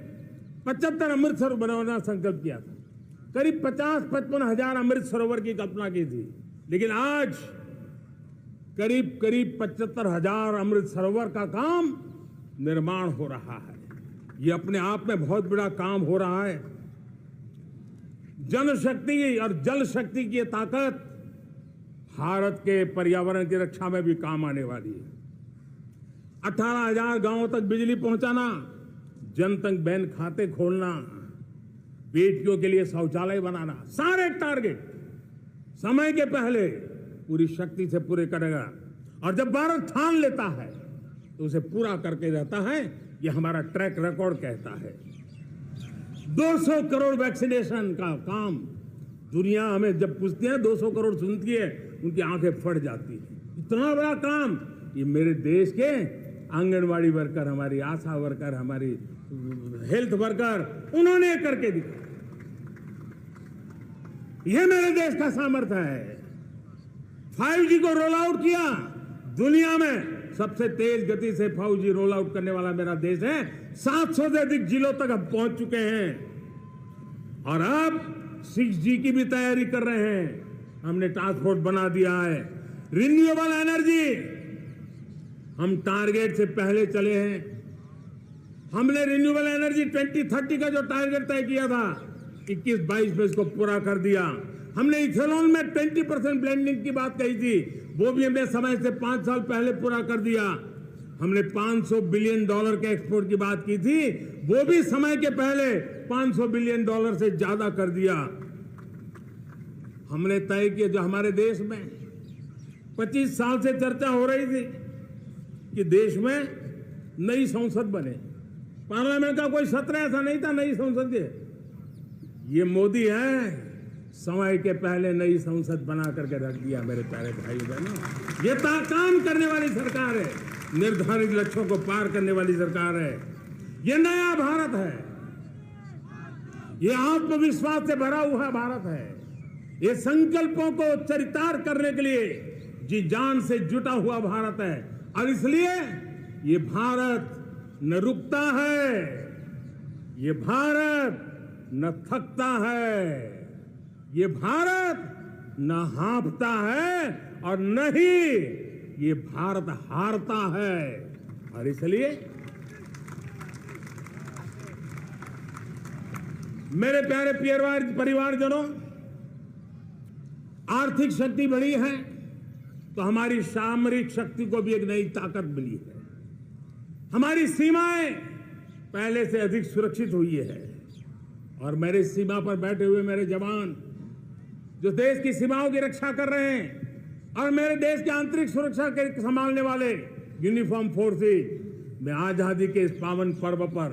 75 अमृत सरोवर बनाना संकल्प किया था। करीब 50-55 हजार अमृत सरोवर की कल्पना की थी। लेकिन आज करीब 75,000 अमृत सरोवर का काम निर्माण हो रहा है। ये अपने आप में बहुत बड़ा काम हो रहा है। जनशक्ति और जल शक्ति की ताकत भारत के पर्यावरण की रक्षा में भी काम आने वाली है। 18,000 गांवों तक बिजली पहुंचाना, जनधन बैंक खाते खोलना, बेटियों के लिए शौचालय बनाना, सारे टारगेट समय के पहले पूरी शक्ति से पूरे करेगा। और जब भारत ठान लेता है तो उसे पूरा करके रहता है। यह हमारा ट्रैक रिकॉर्ड कहता है। 200 करोड़ वैक्सीनेशन का काम, दुनिया हमें जब पूछती है 200 करोड़ सुनती है, उनकी आंखें फट जाती है। इतना बड़ा काम ये मेरे देश के आंगनवाड़ी वर्कर, हमारी आशा वर्कर, हमारी हेल्थ वर्कर, उन्होंने करके दिखाया। यह मेरे देश का सामर्थ्य है। 5G को रोल आउट किया, दुनिया में सबसे तेज गति से 5G रोल आउट करने वाला मेरा देश है। 700 से अधिक जिलों तक हम पहुंच चुके हैं और अब 6G की भी तैयारी कर रहे हैं। हमने टास्क फोर्स बना दिया है। रिन्यूएबल एनर्जी, हम टारगेट से पहले चले हैं। हमने रिन्यूएबल एनर्जी 2030 का जो टारगेट तय किया था, 21-22 में इसको पूरा कर दिया। हमने इथेनॉल में 20% ब्लेंडिंग की बात कही थी, वो भी हमने समय से 5 साल पहले पूरा कर दिया। हमने $500 बिलियन के एक्सपोर्ट की बात की थी, वो भी समय के पहले $500 बिलियन से ज्यादा कर दिया। हमने तय किया, जो हमारे देश में 25 साल से चर्चा हो रही थी कि देश में नई संसद बने, पार्लियामेंट का कोई सत्र ऐसा नहीं था नई संसद के। ये मोदी है, समय के पहले नई संसद बना करके रख दिया। मेरे प्यारे भाई बहनों, ये काम करने वाली सरकार है, निर्धारित लक्ष्यों को पार करने वाली सरकार है। ये नया भारत है, ये आत्मविश्वास से भरा हुआ भारत है। ये संकल्पों को चरितार्थ करने के लिए जी जान से जुटा हुआ भारत है। और इसलिए ये भारत न रुकता है, ये भारत न थकता है, ये भारत न हाँफता है और न ही ये भारत हारता है। और इसलिए मेरे प्यारे परिवारजनों, आर्थिक शक्ति बढ़ी है तो हमारी सामरिक शक्ति को भी एक नई ताकत मिली है। हमारी सीमाएं पहले से अधिक सुरक्षित हुई है और मेरे सीमा पर बैठे हुए मेरे जवान जो देश की सीमाओं की रक्षा कर रहे हैं और मेरे देश की आंतरिक सुरक्षा के संभालने वाले यूनिफॉर्म फोर्सेस, मैं आजादी के इस पावन पर्व पर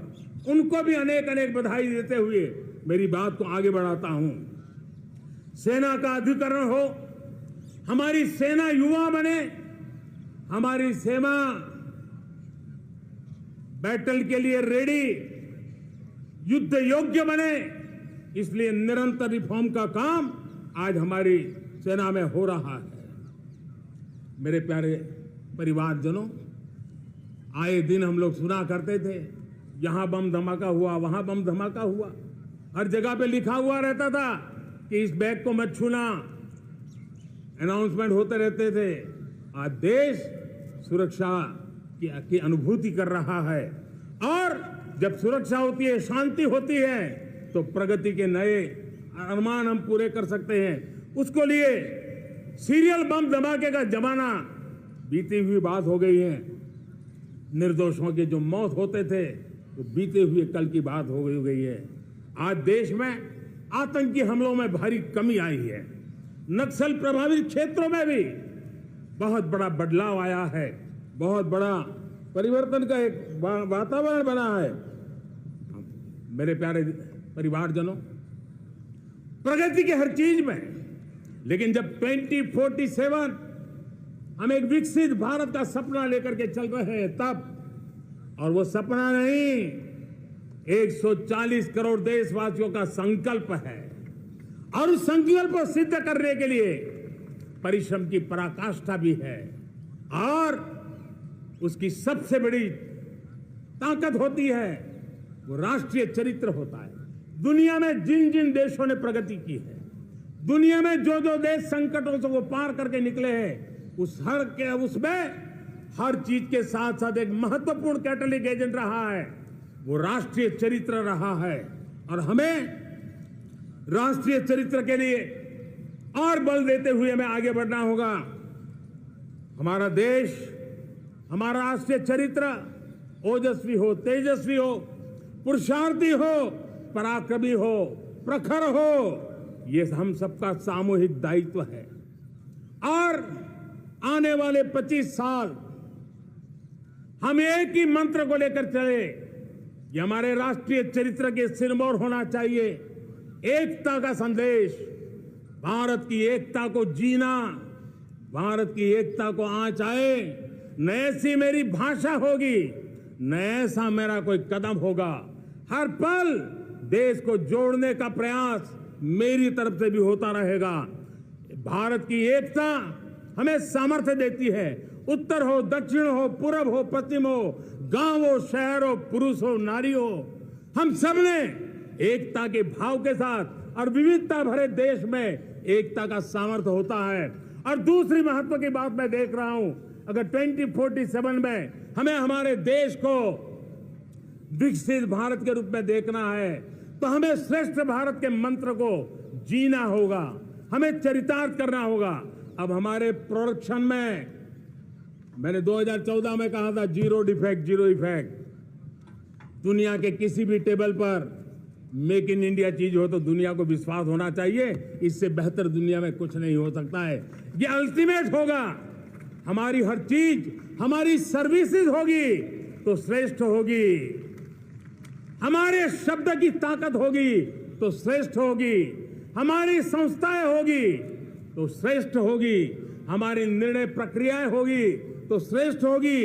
उनको भी अनेक अनेक बधाई देते हुए मेरी बात को आगे बढ़ाता हूं। सेना का अधिकरण हो, हमारी सेना युवा बने, हमारी सेना बैटल के लिए रेडी, युद्ध योग्य बने। इसलिए निरंतर रिफॉर्म का काम आज हमारी सेना में हो रहा है। मेरे प्यारे परिवारजनों, आए दिन हम लोग सुना करते थे, यहां बम धमाका हुआ, वहां बम धमाका हुआ। हर जगह पे लिखा हुआ रहता था कि इस बैग को मत छूना, अनाउंसमेंट होते रहते थे। आज देश सुरक्षा की अनुभूति कर रहा है, और जब सुरक्षा होती है, शांति होती है, तो प्रगति के नए अरमान हम पूरे कर सकते हैं। उसको लिए सीरियल बम धमाके का जमाना बीती हुई बात हो गई है। निर्दोषों की जो मौत होते थे वो बीते हुए कल की बात हो गई है। आज देश में आतंकी हमलों में भारी कमी आई है। नक्सल प्रभावित क्षेत्रों में भी बहुत बड़ा बदलाव आया है, बहुत बड़ा परिवर्तन का एक वातावरण बना है। मेरे प्यारे परिवारजनों, प्रगति की हर चीज में, लेकिन जब 2047 हम एक विकसित भारत का सपना लेकर के चल रहे हैं तब, और वो सपना नहीं, 140 करोड़ देशवासियों का संकल्प है, और उस संकल्प को सिद्ध करने के लिए परिश्रम की पराकाष्ठा भी है। और उसकी सबसे बड़ी ताकत होती है वो राष्ट्रीय चरित्र होता है। दुनिया में जिन जिन देशों ने प्रगति की है, दुनिया में जो जो देश संकटों से वो पार करके निकले हैं, उसमें हर चीज के साथ साथ एक महत्वपूर्ण कैटलिक एजेंट रहा है, वो राष्ट्रीय चरित्र रहा है। और हमें राष्ट्रीय चरित्र के लिए और बल देते हुए हमें आगे बढ़ना होगा। हमारा देश, हमारा राष्ट्रीय चरित्र ओजस्वी हो, तेजस्वी हो, पुरुषार्थी हो, पराक्रमी हो, प्रखर हो, ये हम सबका सामूहिक दायित्व है। और आने वाले 25 साल हम एक ही मंत्र को लेकर चले, ये हमारे राष्ट्रीय चरित्र के सिरमौर होना चाहिए। एकता का संदेश, भारत की एकता को जीना, भारत की एकता को आंच आए, न ऐसी मेरी भाषा होगी, न ऐसा मेरा कोई कदम होगा। हर पल देश को जोड़ने का प्रयास मेरी तरफ से भी होता रहेगा। भारत की एकता हमें सामर्थ्य देती है। उत्तर हो, दक्षिण हो, पूर्व हो, पश्चिम हो, गांव हो, शहर हो, पुरुष हो, नारी हो, हम सब ने एकता के भाव के साथ और विविधता भरे देश में एकता का सामर्थ्य होता है। और दूसरी महत्व की बात मैं देख रहा हूं, अगर 2047 में हमें हमारे देश को विकसित भारत के रूप में देखना है, तो हमें श्रेष्ठ भारत के मंत्र को जीना होगा, हमें चरितार्थ करना होगा। अब हमारे प्रोडक्शन में, मैंने 2014 में कहा था, जीरो डिफेक्ट जीरो इफेक्ट। दुनिया के किसी भी टेबल पर मेक इन इंडिया चीज हो तो दुनिया को विश्वास होना चाहिए, इससे बेहतर दुनिया में कुछ नहीं हो सकता है। ये अल्टीमेट होगा। हमारी हर चीज, हमारी सर्विसेज होगी तो श्रेष्ठ होगी, हमारे शब्द की ताकत होगी तो श्रेष्ठ होगी, हमारी संस्थाएं होगी तो श्रेष्ठ होगी, हमारी निर्णय प्रक्रियाएं होगी तो श्रेष्ठ होगी।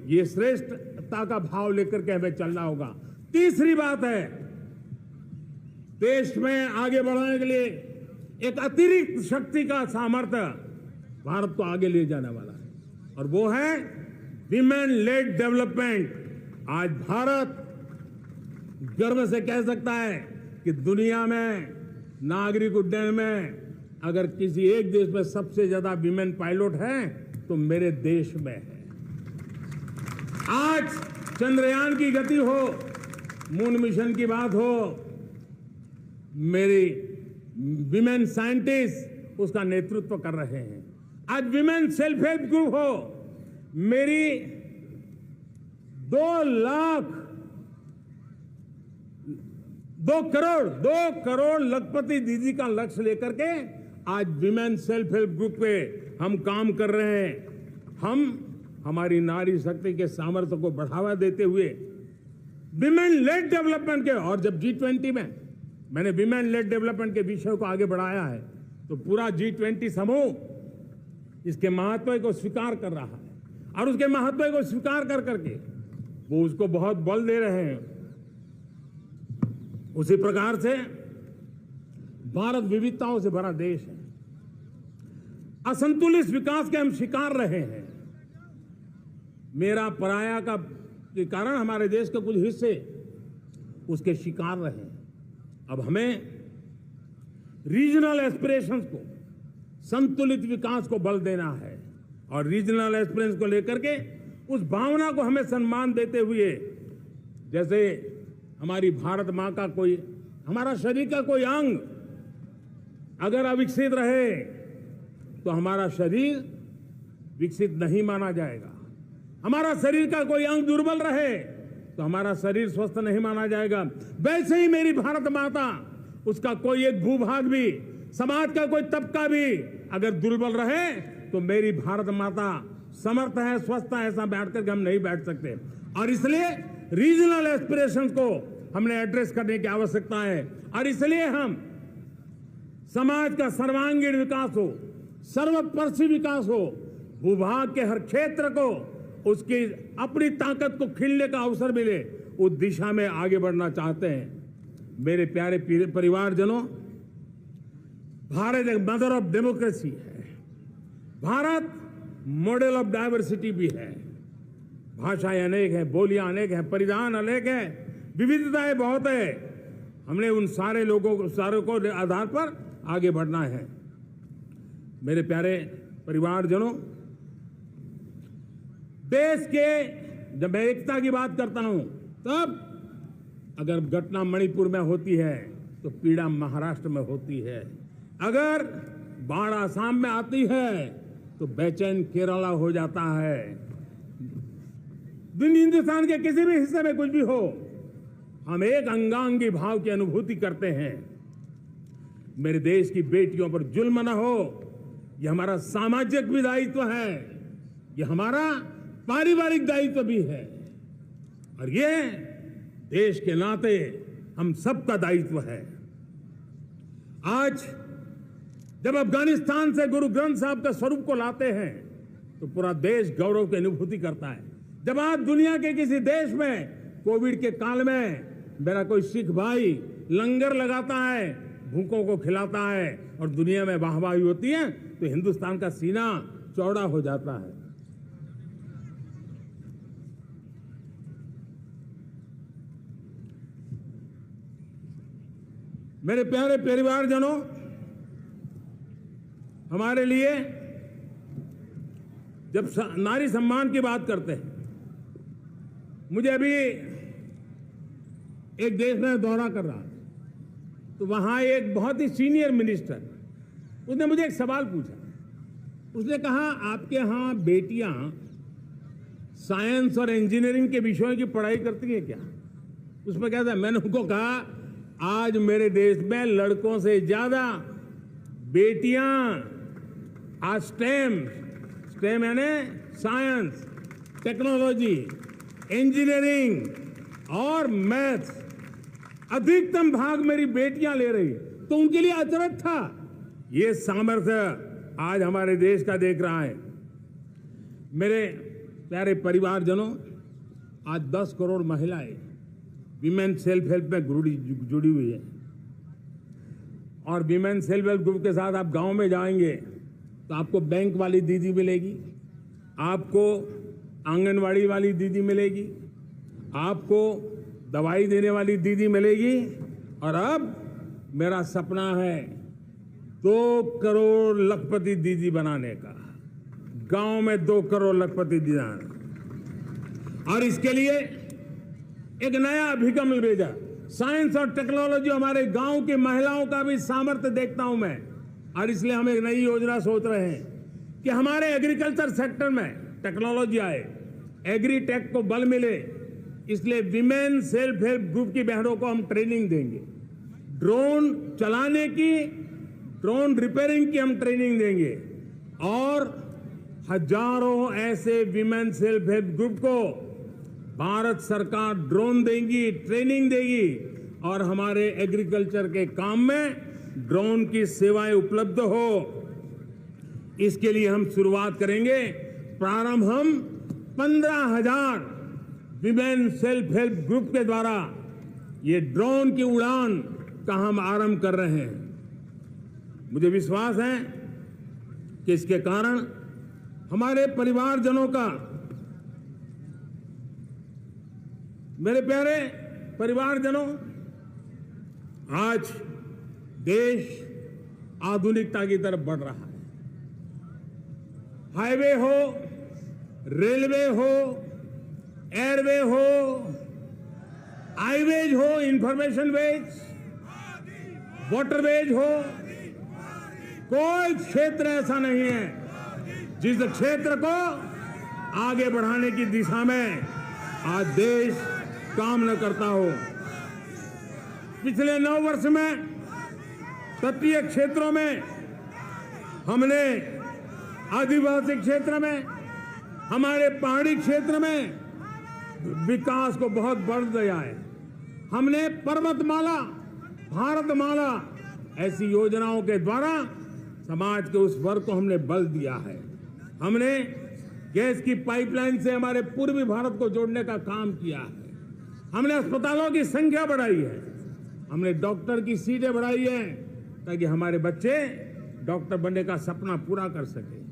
ये श्रेष्ठता का भाव लेकर के हमें चलना होगा। तीसरी बात है, देश में आगे बढ़ाने के लिए एक अतिरिक्त शक्ति का सामर्थ्य भारत को आगे ले जाने वाला है, और वो है विमेन लेड डेवलपमेंट। आज भारत गर्व से कह सकता है कि दुनिया में नागरिक उड्डयन में अगर किसी एक देश में सबसे ज्यादा विमेन पायलट हैं तो मेरे देश में है। आज चंद्रयान की गति हो, मून मिशन की बात हो, मेरी विमेन साइंटिस्ट उसका नेतृत्व कर रहे हैं। आज विमेन सेल्फ हेल्प ग्रुप हो, मेरी 2 करोड़ लखपति दीदी का लक्ष्य लेकर के आज विमेन सेल्फ हेल्प ग्रुप पे हम काम कर रहे हैं। हम हमारी नारी शक्ति के सामर्थ्य को बढ़ावा देते हुए विमेन लेड डेवलपमेंट के, और जब G20 में मैंने विमेन लेड डेवलपमेंट के विषय को आगे बढ़ाया है तो पूरा G20 समूह इसके महत्व को स्वीकार कर रहा है, और उसके महत्व को स्वीकार कर करके वो उसको बहुत बल दे रहे हैं। उसी प्रकार से भारत विविधताओं से भरा देश है। असंतुलित विकास के हम शिकार रहे हैं। मेरा पराया का के कारण हमारे देश के कुछ हिस्से उसके शिकार रहे। अब हमें रीजनल एस्पिरेशंस को, संतुलित विकास को बल देना है और रीजनल एस्पिरेशंस को लेकर के उस भावना को हमें सम्मान देते हुए, जैसे हमारी भारत मां का कोई, हमारा शरीर का कोई अंग अगर अविकसित रहे तो हमारा शरीर विकसित नहीं माना जाएगा। हमारा शरीर का कोई अंग दुर्बल रहे तो हमारा शरीर स्वस्थ नहीं माना जाएगा। वैसे ही मेरी भारत माता, उसका कोई एक भूभाग भी, समाज का कोई तबका भी अगर दुर्बल रहे तो मेरी भारत माता समर्थ है, स्वस्थ है, ऐसा बैठ करके हम नहीं बैठ सकते। और इसलिए रीजनल एस्पिरेशंस को हमने एड्रेस करने की आवश्यकता है और इसलिए हम समाज का सर्वांगीण विकास हो, सर्वस्पर्शी विकास हो, भूभाग के हर क्षेत्र को उसकी अपनी ताकत को खिलने का अवसर मिले, उस दिशा में आगे बढ़ना चाहते हैं। मेरे प्यारे परिवारजनों, भारत एक मदर ऑफ डेमोक्रेसी है। भारत मॉडल ऑफ डाइवर्सिटी भी है। भाषाएं अनेक हैं, बोलियां अनेक हैं, परिधान अनेक हैं, विविधताएं बहुत है। हमने उन सारे लोगों को, सारों को आधार पर आगे बढ़ना है। मेरे प्यारे परिवारजनों, देश के जब मैं एकता की बात करता हूं, तब अगर घटना मणिपुर में होती है तो पीड़ा महाराष्ट्र में होती है। अगर बाढ़ आसाम में आती है तो बेचैन केरला हो जाता है। हिंदुस्तान के किसी भी हिस्से में कुछ भी हो, हम एक अंगांगी भाव की अनुभूति करते हैं। मेरे देश की बेटियों पर जुल्म न हो, यह हमारा सामाजिक भी दायित्व है, यह हमारा पारिवारिक दायित्व भी है और ये देश के नाते हम सबका दायित्व है। आज जब अफगानिस्तान से गुरु ग्रंथ साहब के स्वरूप को लाते हैं तो पूरा देश गौरव की अनुभूति करता है। जब आज दुनिया के किसी देश में कोविड के काल में मेरा कोई सिख भाई लंगर लगाता है, भूखों को खिलाता है और दुनिया में वाहवाही होती है, तो हिंदुस्तान का सीना चौड़ा हो जाता है। मेरे प्यारे परिवारजनों, हमारे लिए जब नारी सम्मान की बात करते हैं, मुझे अभी एक देश में दौरा कर रहा था तो वहां एक बहुत ही सीनियर मिनिस्टर, उसने मुझे एक सवाल पूछा। उसने कहा, आपके यहां बेटियां साइंस और इंजीनियरिंग के विषयों की पढ़ाई करती हैं क्या? उसमें क्या था? मैंने उनको कहा, आज मेरे देश में लड़कों से ज्यादा बेटियां आज स्टेम यानी साइंस, टेक्नोलॉजी, इंजीनियरिंग और मैथ्स, अधिकतम भाग मेरी बेटियां ले रही। तो उनके लिए अचरज था। ये सामर्थ्य आज हमारे देश का देख रहा है। मेरे प्यारे परिवारजनों, आज 10 करोड़ महिलाएं विमेन सेल्फ हेल्प में जुड़ी हुई है और विमेन सेल्फ हेल्प ग्रुप के साथ आप गांव में जाएंगे तो आपको बैंक वाली दीदी मिलेगी, आपको आंगनवाड़ी वाली दीदी मिलेगी, आपको दवाई देने वाली दीदी मिलेगी। और अब मेरा सपना है 2 करोड़ लखपति दीदी बनाने का, गांव में 2 करोड़ लखपति दीदी। और इसके लिए एक नया अभिगम भेजा। साइंस और टेक्नोलॉजी, हमारे गांव की महिलाओं का भी सामर्थ्य देखता हूं मैं, और इसलिए हम एक नई योजना सोच रहे हैं कि हमारे एग्रीकल्चर सेक्टर में टेक्नोलॉजी आए, एग्री टेक को बल मिले। इसलिए विमेन सेल्फ हेल्प ग्रुप की बहनों को हम ट्रेनिंग देंगे, ड्रोन चलाने की, ड्रोन रिपेयरिंग की हम ट्रेनिंग देंगे और हजारों ऐसे विमेन सेल्फ हेल्प ग्रुप को भारत सरकार ड्रोन देगी, ट्रेनिंग देगी और हमारे एग्रीकल्चर के काम में ड्रोन की सेवाएं उपलब्ध हो। इसके लिए हम शुरुआत करेंगे। प्रारंभ हम 15,000 विमेन सेल्फ हेल्प ग्रुप के द्वारा ये ड्रोन की उड़ान का हम आरंभ कर रहे हैं। मुझे विश्वास है कि इसके कारण हमारे परिवारजनों का, मेरे प्यारे परिवारजनों, आज देश आधुनिकता की तरफ बढ़ रहा है। हाईवे हो, रेलवे हो, एयरवे हो, हाईवेज हो, इंफॉर्मेशन वेज, वाटरवेज हो, कोई क्षेत्र ऐसा नहीं है जिस क्षेत्र को आगे बढ़ाने की दिशा में आज देश काम न करता हो। पिछले 9 वर्ष में तटीय क्षेत्रों में हमने, आदिवासी क्षेत्र में, हमारे पहाड़ी क्षेत्र में विकास को बहुत बढ़ दिया है। हमने पर्वतमाला, भारतमाला ऐसी योजनाओं के द्वारा समाज के उस वर्ग को हमने बल दिया है। हमने गैस की पाइपलाइन से हमारे पूर्वी भारत को जोड़ने का काम किया है। हमने अस्पतालों की संख्या बढ़ाई है। हमने डॉक्टर की सीटें बढ़ाई है ताकि हमारे बच्चे डॉक्टर बनने का सपना पूरा कर सके।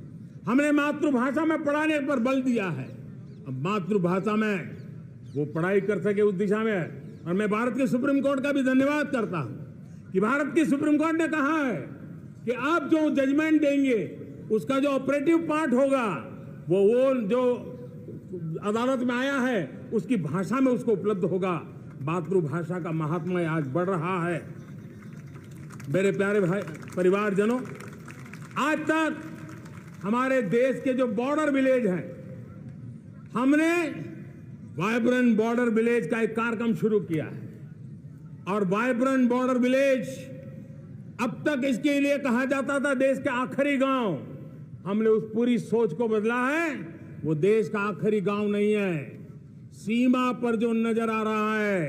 हमने मातृभाषा में पढ़ाने पर बल दिया है। अब मातृभाषा में वो पढ़ाई कर सके उस दिशा में। और मैं भारत के सुप्रीम कोर्ट का भी धन्यवाद करता हूं कि भारत की सुप्रीम कोर्ट ने कहा है कि आप जो जजमेंट देंगे उसका जो ऑपरेटिव पार्ट होगा वो जो अदालत में आया है उसकी भाषा में उसको उपलब्ध होगा। मातृभाषा का महात्म्य आज बढ़ रहा है। मेरे प्यारे भाई परिवारजनों, आज तक हमारे देश के जो बॉर्डर विलेज हैं, हमने वाइब्रेंट बॉर्डर विलेज का एक कार्यक्रम शुरू किया है। और वाइब्रेंट बॉर्डर विलेज, अब तक इसके लिए कहा जाता था देश के आखिरी गांव। हमने उस पूरी सोच को बदला है। वो देश का आखिरी गांव नहीं है। सीमा पर जो नजर आ रहा है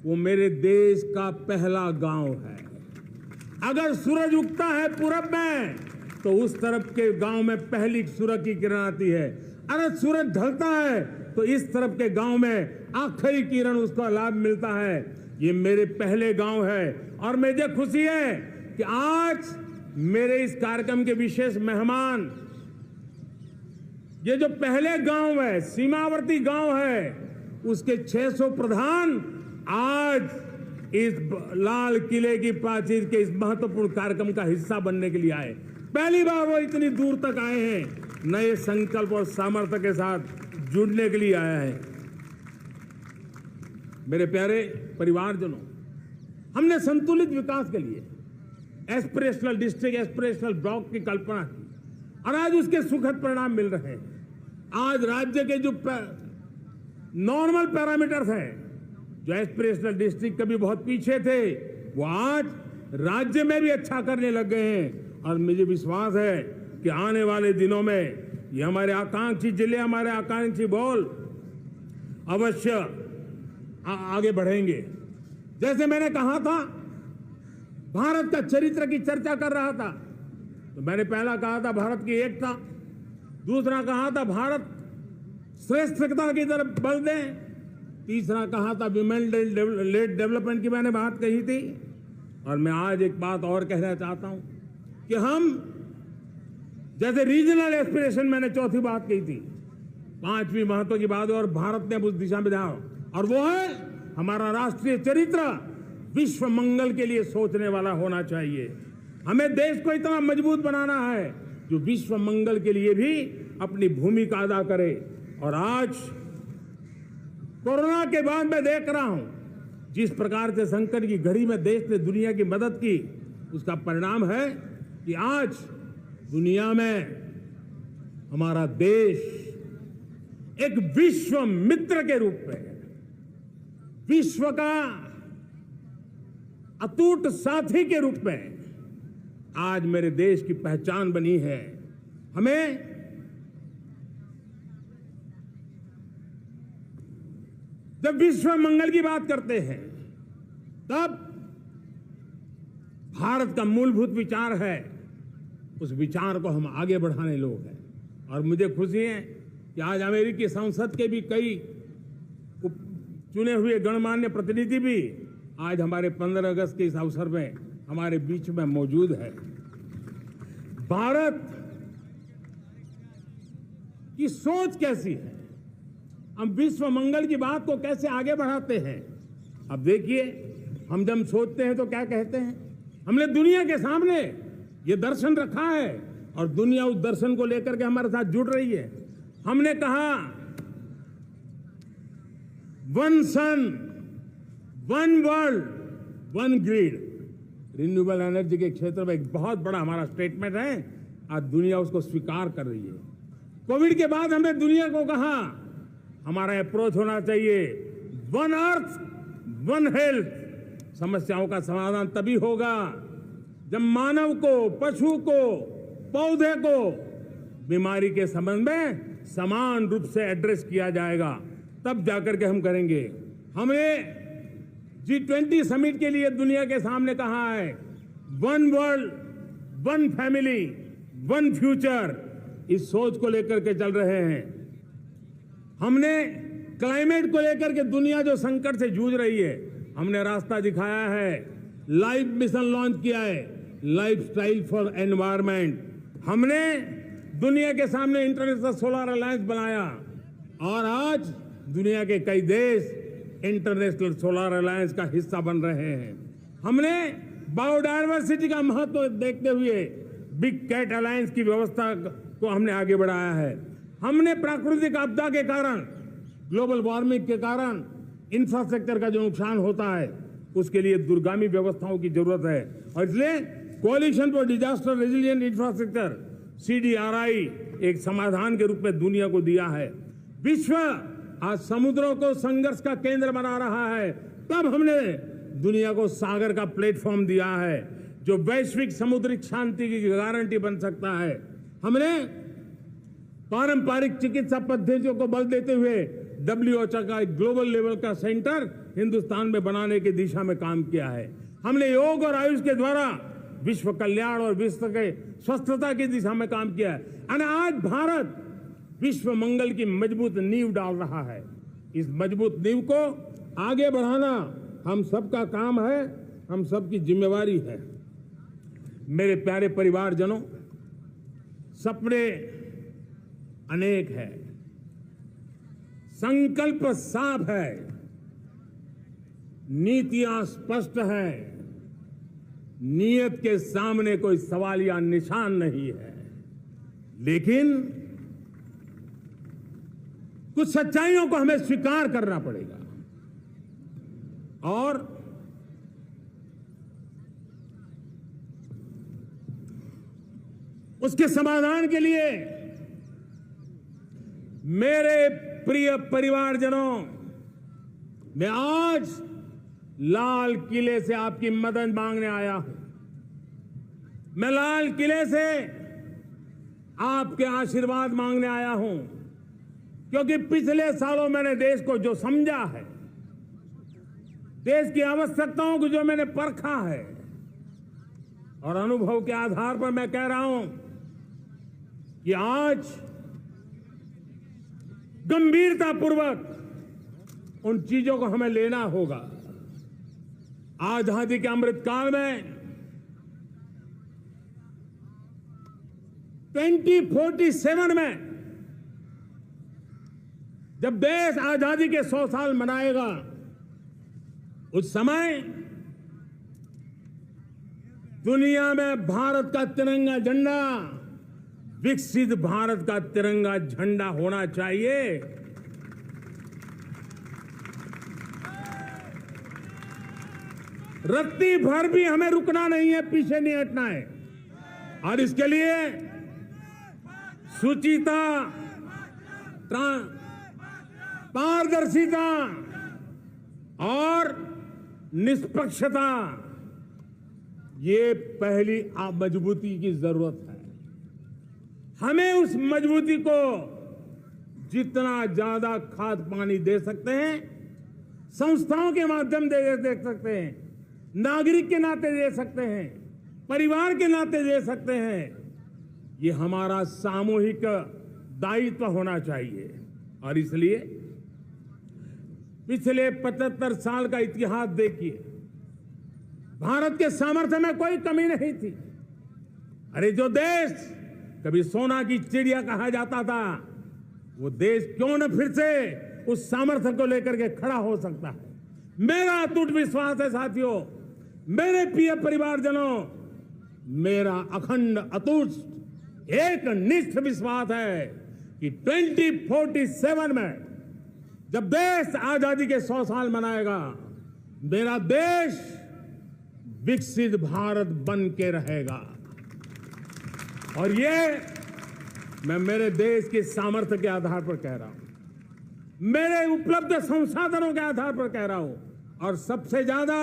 वो मेरे देश का पहला गांव है। अगर सूरज उगता है पूरब में तो उस तरफ के गांव में पहली सूरज की किरण आती है। अगर सूरज ढलता है तो इस तरफ के गांव में आखिरी किरण उसका लाभ मिलता है। ये मेरे पहले गांव है और मुझे खुशी है कि आज मेरे इस कार्यक्रम के विशेष मेहमान, ये जो पहले गांव है, सीमावर्ती गांव है, उसके 600 प्रधान आज इस लाल किले की प्राचीर के इस महत्वपूर्ण कार्यक्रम का हिस्सा बनने के लिए आए। पहली बार वो इतनी दूर तक आए हैं। नए संकल्प और सामर्थ्य के साथ जुड़ने के लिए आया है। मेरे प्यारे परिवारजनों, हमने संतुलित विकास के लिए एस्पिरेशनल डिस्ट्रिक्ट, एस्पिरेशनल ब्लॉक की कल्पना की और आज उसके सुखद परिणाम मिल रहे हैं। आज राज्य के जो नॉर्मल पैरामीटर्स हैं, जो एस्पिरेशनल डिस्ट्रिक्ट कभी बहुत पीछे थे, वो आज राज्य में भी अच्छा करने लग गए हैं। और मुझे विश्वास है कि आने वाले दिनों में ये हमारे आकांक्षी जिले, हमारे आकांक्षी बॉल अवश्य आगे बढ़ेंगे। जैसे मैंने कहा था, भारत का चरित्र की चर्चा कर रहा था, तो मैंने पहला कहा था भारत की एकता, दूसरा कहा था भारत श्रेष्ठता की तरफ बल दें, तीसरा कहा था विमेन लेड डेवलपमेंट की मैंने बात कही थी। और मैं आज एक बात और कहना चाहता हूं कि हम जैसे रीजनल एस्पिरेशन, मैंने चौथी बात कही थी, पांचवी महत्व की बात, और भारत ने उस दिशा में जाओ, और वो है हमारा राष्ट्रीय चरित्र विश्व मंगल के लिए सोचने वाला होना चाहिए। हमें देश को इतना मजबूत बनाना है जो विश्व मंगल के लिए भी अपनी भूमिका अदा करे। और आज कोरोना के बाद मैं देख रहा हूं जिस प्रकार से संकट की घड़ी में देश ने दुनिया की मदद की, उसका परिणाम है कि आज दुनिया में हमारा देश एक विश्व मित्र के रूप में, विश्व का अटूट साथी के रूप में आज मेरे देश की पहचान बनी है। हमें जब विश्व मंगल की बात करते हैं तब भारत का मूलभूत विचार है, उस विचार को हम आगे बढ़ाने लोग हैं। और मुझे खुशी है कि आज अमेरिकी संसद के भी कई चुने हुए गणमान्य प्रतिनिधि भी आज हमारे 15 अगस्त के इस अवसर में हमारे बीच में मौजूद है। भारत की सोच कैसी है, हम विश्व मंगल की बात को कैसे आगे बढ़ाते हैं। अब देखिए, हम जब सोचते हैं तो क्या कहते हैं, हमने दुनिया के सामने ये दर्शन रखा है और दुनिया उस दर्शन को लेकर के हमारे साथ जुड़ रही है। हमने कहा one sun, one world, one grid. Renewable energy के क्षेत्र में एक बहुत बड़ा हमारा स्टेटमेंट है, आज दुनिया उसको स्वीकार कर रही है। कोविड के बाद हमने दुनिया को कहा हमारा अप्रोच होना चाहिए वन अर्थ, वन हेल्थ। समस्याओं का समाधान तभी होगा जब मानव को, पशु को, पौधे को बीमारी के संबंध में समान रूप से एड्रेस किया जाएगा, तब जाकर के हम करेंगे। हमने G20 समिट के लिए दुनिया के सामने कहा है one world, one family, one future. इस सोच को लेकर के चल रहे हैं। हमने क्लाइमेट को लेकर के दुनिया जो संकट से जूझ रही है, हमने रास्ता दिखाया है, लाइफ मिशन लॉन्च किया है, लाइफस्टाइल फॉर एनवायरनमेंट। हमने दुनिया के सामने इंटरनेशनल सोलर अलायंस बनाया और आज दुनिया के कई देश इंटरनेशनल सोलर अलायंस का हिस्सा बन रहे हैं। हमने बायोडायवर्सिटी का महत्व देखते हुए बिग कैट अलायंस की व्यवस्था को हमने आगे बढ़ाया है। हमने प्राकृतिक आपदा के कारण, ग्लोबल वार्मिंग के कारण इंफ्रास्ट्रक्चर का जो नुकसान होता है, उसके लिए दूरगामी व्यवस्थाओं की जरूरत है और इसलिए coalition for disaster resilient infrastructure CDRI एक समाधान के रूप में दुनिया को दिया है। विश्व आज समुद्रों को संघर्ष का केंद्र बना रहा है, तब हमने दुनिया को सागर का प्लेटफॉर्म दिया है जो वैश्विक समुद्री शांति की गारंटी बन सकता है। हमने पारंपरिक चिकित्सा पद्धतियों को बल देते हुए WHO का एक ग्लोबल लेवल का सेंटर हिंदुस्तान में बनाने की दिशा में काम किया है। हमने योग और आयुष के द्वारा विश्व कल्याण और विश्व के स्वस्थता की दिशा में काम किया है और आज भारत विश्व मंगल की मजबूत नींव डाल रहा है। इस मजबूत नींव को आगे बढ़ाना हम सबका काम है, हम सबकी जिम्मेवारी है। मेरे प्यारे परिवारजनों, सपने अनेक है, संकल्प साफ है, नीतियां स्पष्ट है, नियत के सामने कोई सवाल या निशान नहीं है, लेकिन कुछ सच्चाइयों को हमें स्वीकार करना पड़ेगा और उसके समाधान के लिए मेरे प्रिय परिवारजनों, मैं आज लाल किले से आपकी मदद मांगने आया हूं। मैं लाल किले से आपके आशीर्वाद मांगने आया हूं, क्योंकि पिछले सालों मैंने देश को जो समझा है, देश की आवश्यकताओं को जो मैंने परखा है और अनुभव के आधार पर मैं कह रहा हूं कि आज गंभीरतापूर्वक उन चीजों को हमें लेना होगा। आजादी के अमृत काल में 2047 में जब देश आजादी के 100 साल मनाएगा, उस समय दुनिया में भारत का तिरंगा झंडा विकसित भारत का तिरंगा झंडा होना चाहिए। रत्ती भर भी हमें रुकना नहीं है, पीछे नहीं हटना है और इसके लिए सुचिता, पारदर्शिता और निष्पक्षता, ये पहली मजबूती की जरूरत है। हमें उस मजबूती को जितना ज्यादा खाद पानी दे सकते हैं, संस्थाओं के माध्यम से दे सकते हैं, नागरिक के नाते दे सकते हैं, परिवार के नाते दे सकते हैं, ये हमारा सामूहिक दायित्व होना चाहिए। और इसलिए पिछले 75 साल का इतिहास देखिए, भारत के सामर्थ्य में कोई कमी नहीं थी। अरे जो देश कभी सोना की चिड़िया कहा जाता था, वो देश क्यों न फिर से उस सामर्थ्य को लेकर के खड़ा हो सकता है। मेरा अटूट विश्वास है साथियों, मेरे प्रिय परिवारजनों, मेरा अखंड अटूट एक निष्ठ विश्वास है कि 2047 में जब देश आजादी के 100 साल मनाएगा, मेरा देश विकसित भारत बन के रहेगा। और ये मैं मेरे देश के सामर्थ्य के आधार पर कह रहा हूं, मेरे उपलब्ध संसाधनों के आधार पर कह रहा हूं, और सबसे ज्यादा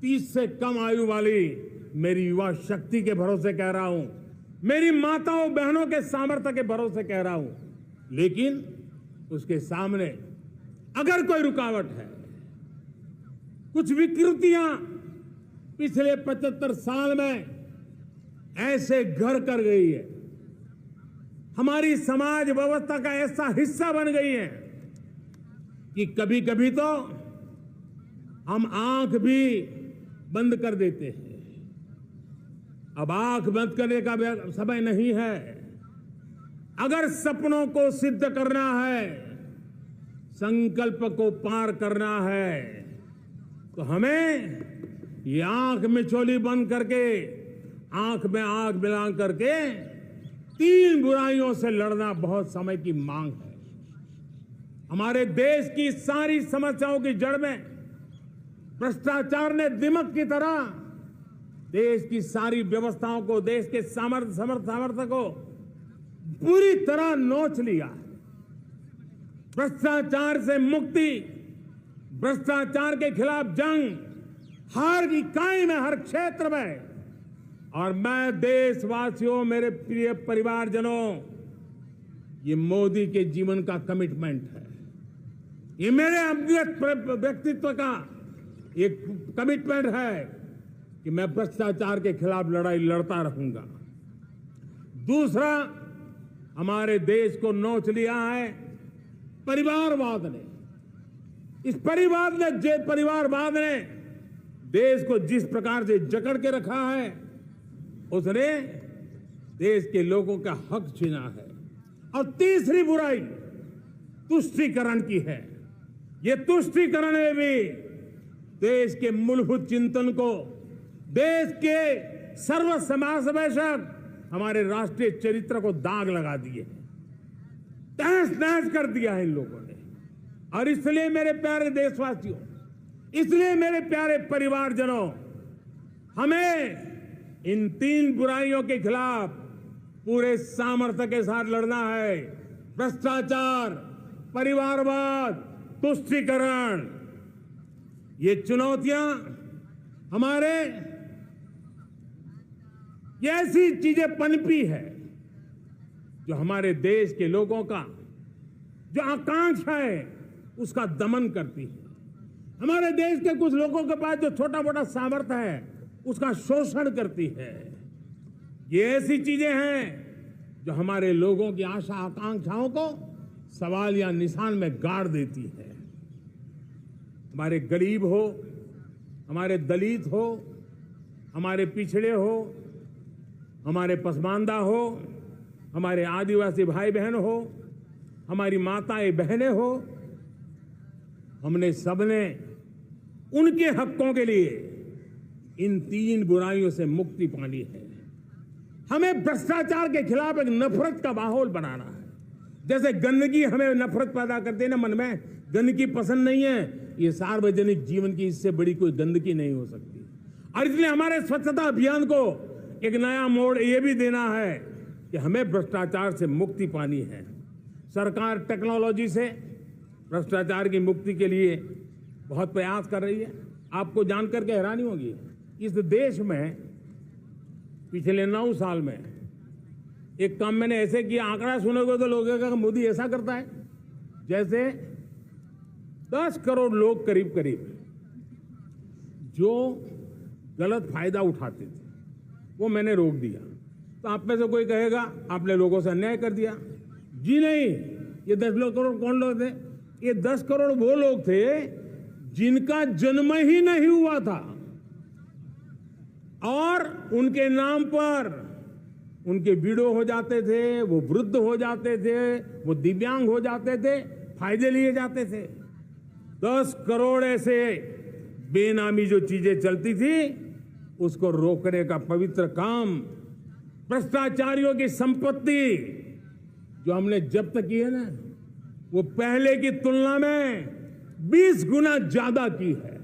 30 से कम आयु वाली मेरी युवा शक्ति के भरोसे कह रहा हूं, मेरी माताओं बहनों के सामर्थ्य के भरोसे कह रहा हूं। लेकिन उसके सामने अगर कोई रुकावट है, कुछ विकृतियां पिछले 75 साल में ऐसे घर कर गई है, हमारी समाज व्यवस्था का ऐसा हिस्सा बन गई है कि कभी कभी तो हम आंख भी बंद कर देते हैं। अब आंख बंद करने का समय नहीं है। अगर सपनों को सिद्ध करना है, संकल्प को पार करना है, तो हमें ये आंख में चोली बंद करके, आंख में आंख मिला करके 3 बुराइयों से लड़ना बहुत समय की मांग है। हमारे देश की सारी समस्याओं की जड़ में भ्रष्टाचार ने दिमक की तरह देश की सारी व्यवस्थाओं को, देश के सामर्थ्य को पूरी तरह नोच लिया। भ्रष्टाचार से मुक्ति, भ्रष्टाचार के खिलाफ जंग हर इकाई में, हर क्षेत्र में। और मैं देशवासियों, मेरे प्रिय परिवारजनों, ये मोदी के जीवन का कमिटमेंट है, ये मेरे व्यक्तित्व का एक कमिटमेंट है कि मैं भ्रष्टाचार के खिलाफ लड़ाई लड़ता रहूंगा। दूसरा, हमारे देश को नोच लिया है परिवारवाद ने। इस परिवारवाद ने देश को जिस प्रकार से जकड़ के रखा है, उसने देश के लोगों का हक छीना है। और तीसरी बुराई तुष्टीकरण की है। ये तुष्टीकरण में भी देश के मूलभूत चिंतन को, देश के सर्व समावेशक हमारे राष्ट्रीय चरित्र को दाग लगा दिए, तहस नहस कर दिया है इन लोगों ने। और इसलिए मेरे प्यारे देशवासियों, इसलिए मेरे प्यारे परिवारजनों, हमें इन 3 बुराइयों के खिलाफ पूरे सामर्थ्य के साथ लड़ना है। भ्रष्टाचार, परिवारवाद, तुष्टीकरण, ये चुनौतियां हमारे, ये ऐसी चीजें पनपी है जो हमारे देश के लोगों का जो आकांक्षा है उसका दमन करती है। हमारे देश के कुछ लोगों के पास जो छोटा मोटा सामर्थ्य है उसका शोषण करती है। ये ऐसी चीजें हैं जो हमारे लोगों की आशा आकांक्षाओं को सवाल या निशान में गाड़ देती है। हमारे गरीब हो, हमारे दलित हो, हमारे पिछड़े हो, हमारे पसमानदा हो, हमारे आदिवासी भाई बहन हो, हमारी माताएं बहनें हो, हमने सबने उनके हकों के लिए इन 3 बुराइयों से मुक्ति पानी है। हमें भ्रष्टाचार के खिलाफ एक नफरत का माहौल बनाना है। जैसे गंदगी हमें नफरत पैदा करती है ना मन में, गंदगी पसंद नहीं है, ये सार्वजनिक जीवन की इससे बड़ी कोई गंदगी नहीं हो सकती। और इसलिए हमारे स्वच्छता अभियान को एक नया मोड़ ये भी देना है कि हमें भ्रष्टाचार से मुक्ति पानी है। सरकार टेक्नोलॉजी से भ्रष्टाचार की मुक्ति के लिए बहुत प्रयास कर रही है। आपको जानकर के हैरानी होगी, इस देश में पिछले 9 साल में एक काम मैंने ऐसे किया, आंकड़ा सुनोगे तो लोगों का मोदी ऐसा करता है जैसे 10 करोड़ लोग करीब करीब जो गलत फायदा उठाते थे वो मैंने रोक दिया। तो आप में से कोई कहेगा आपने लोगों से अन्याय कर दिया। जी नहीं, ये 10 करोड़ कौन लोग थे? ये 10 करोड़ वो लोग थे जिनका जन्म ही नहीं हुआ था और उनके नाम पर उनके विडो हो जाते थे, वो वृद्ध हो जाते थे, वो दिव्यांग हो जाते थे, फायदे लिए जाते थे। 10 करोड़ ऐसे बेनामी जो चीजें चलती थी उसको रोकने का पवित्र काम, भ्रष्टाचारियों की संपत्ति जो हमने जब्त की है ना, वो पहले की तुलना में 20 गुना ज्यादा की है।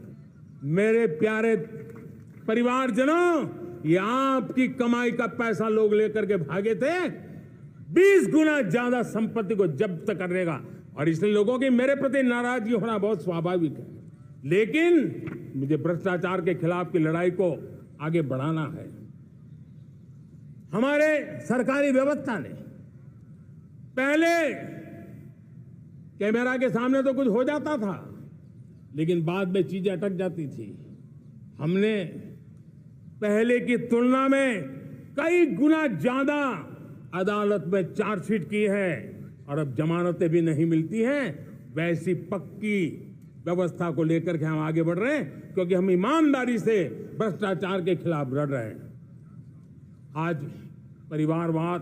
मेरे प्यारे परिवारजनों, ये आपकी कमाई का पैसा लोग लेकर के भागे थे, 20 गुना ज्यादा संपत्ति को जब्त करने का। और इसलिए लोगों की मेरे प्रति नाराजगी होना बहुत स्वाभाविक है, लेकिन मुझे भ्रष्टाचार के खिलाफ की लड़ाई को आगे बढ़ाना है। हमारे सरकारी व्यवस्था ने पहले कैमरा के सामने तो कुछ हो जाता था, लेकिन बाद में चीजें अटक जाती थी। हमने पहले की तुलना में कई गुना ज्यादा अदालत में चार्जशीट की है और अब जमानतें भी नहीं मिलती हैं। वैसी पक्की व्यवस्था को लेकर के हम आगे बढ़ रहे हैं, क्योंकि हम ईमानदारी से भ्रष्टाचार के खिलाफ लड़ रहे हैं। आज परिवारवाद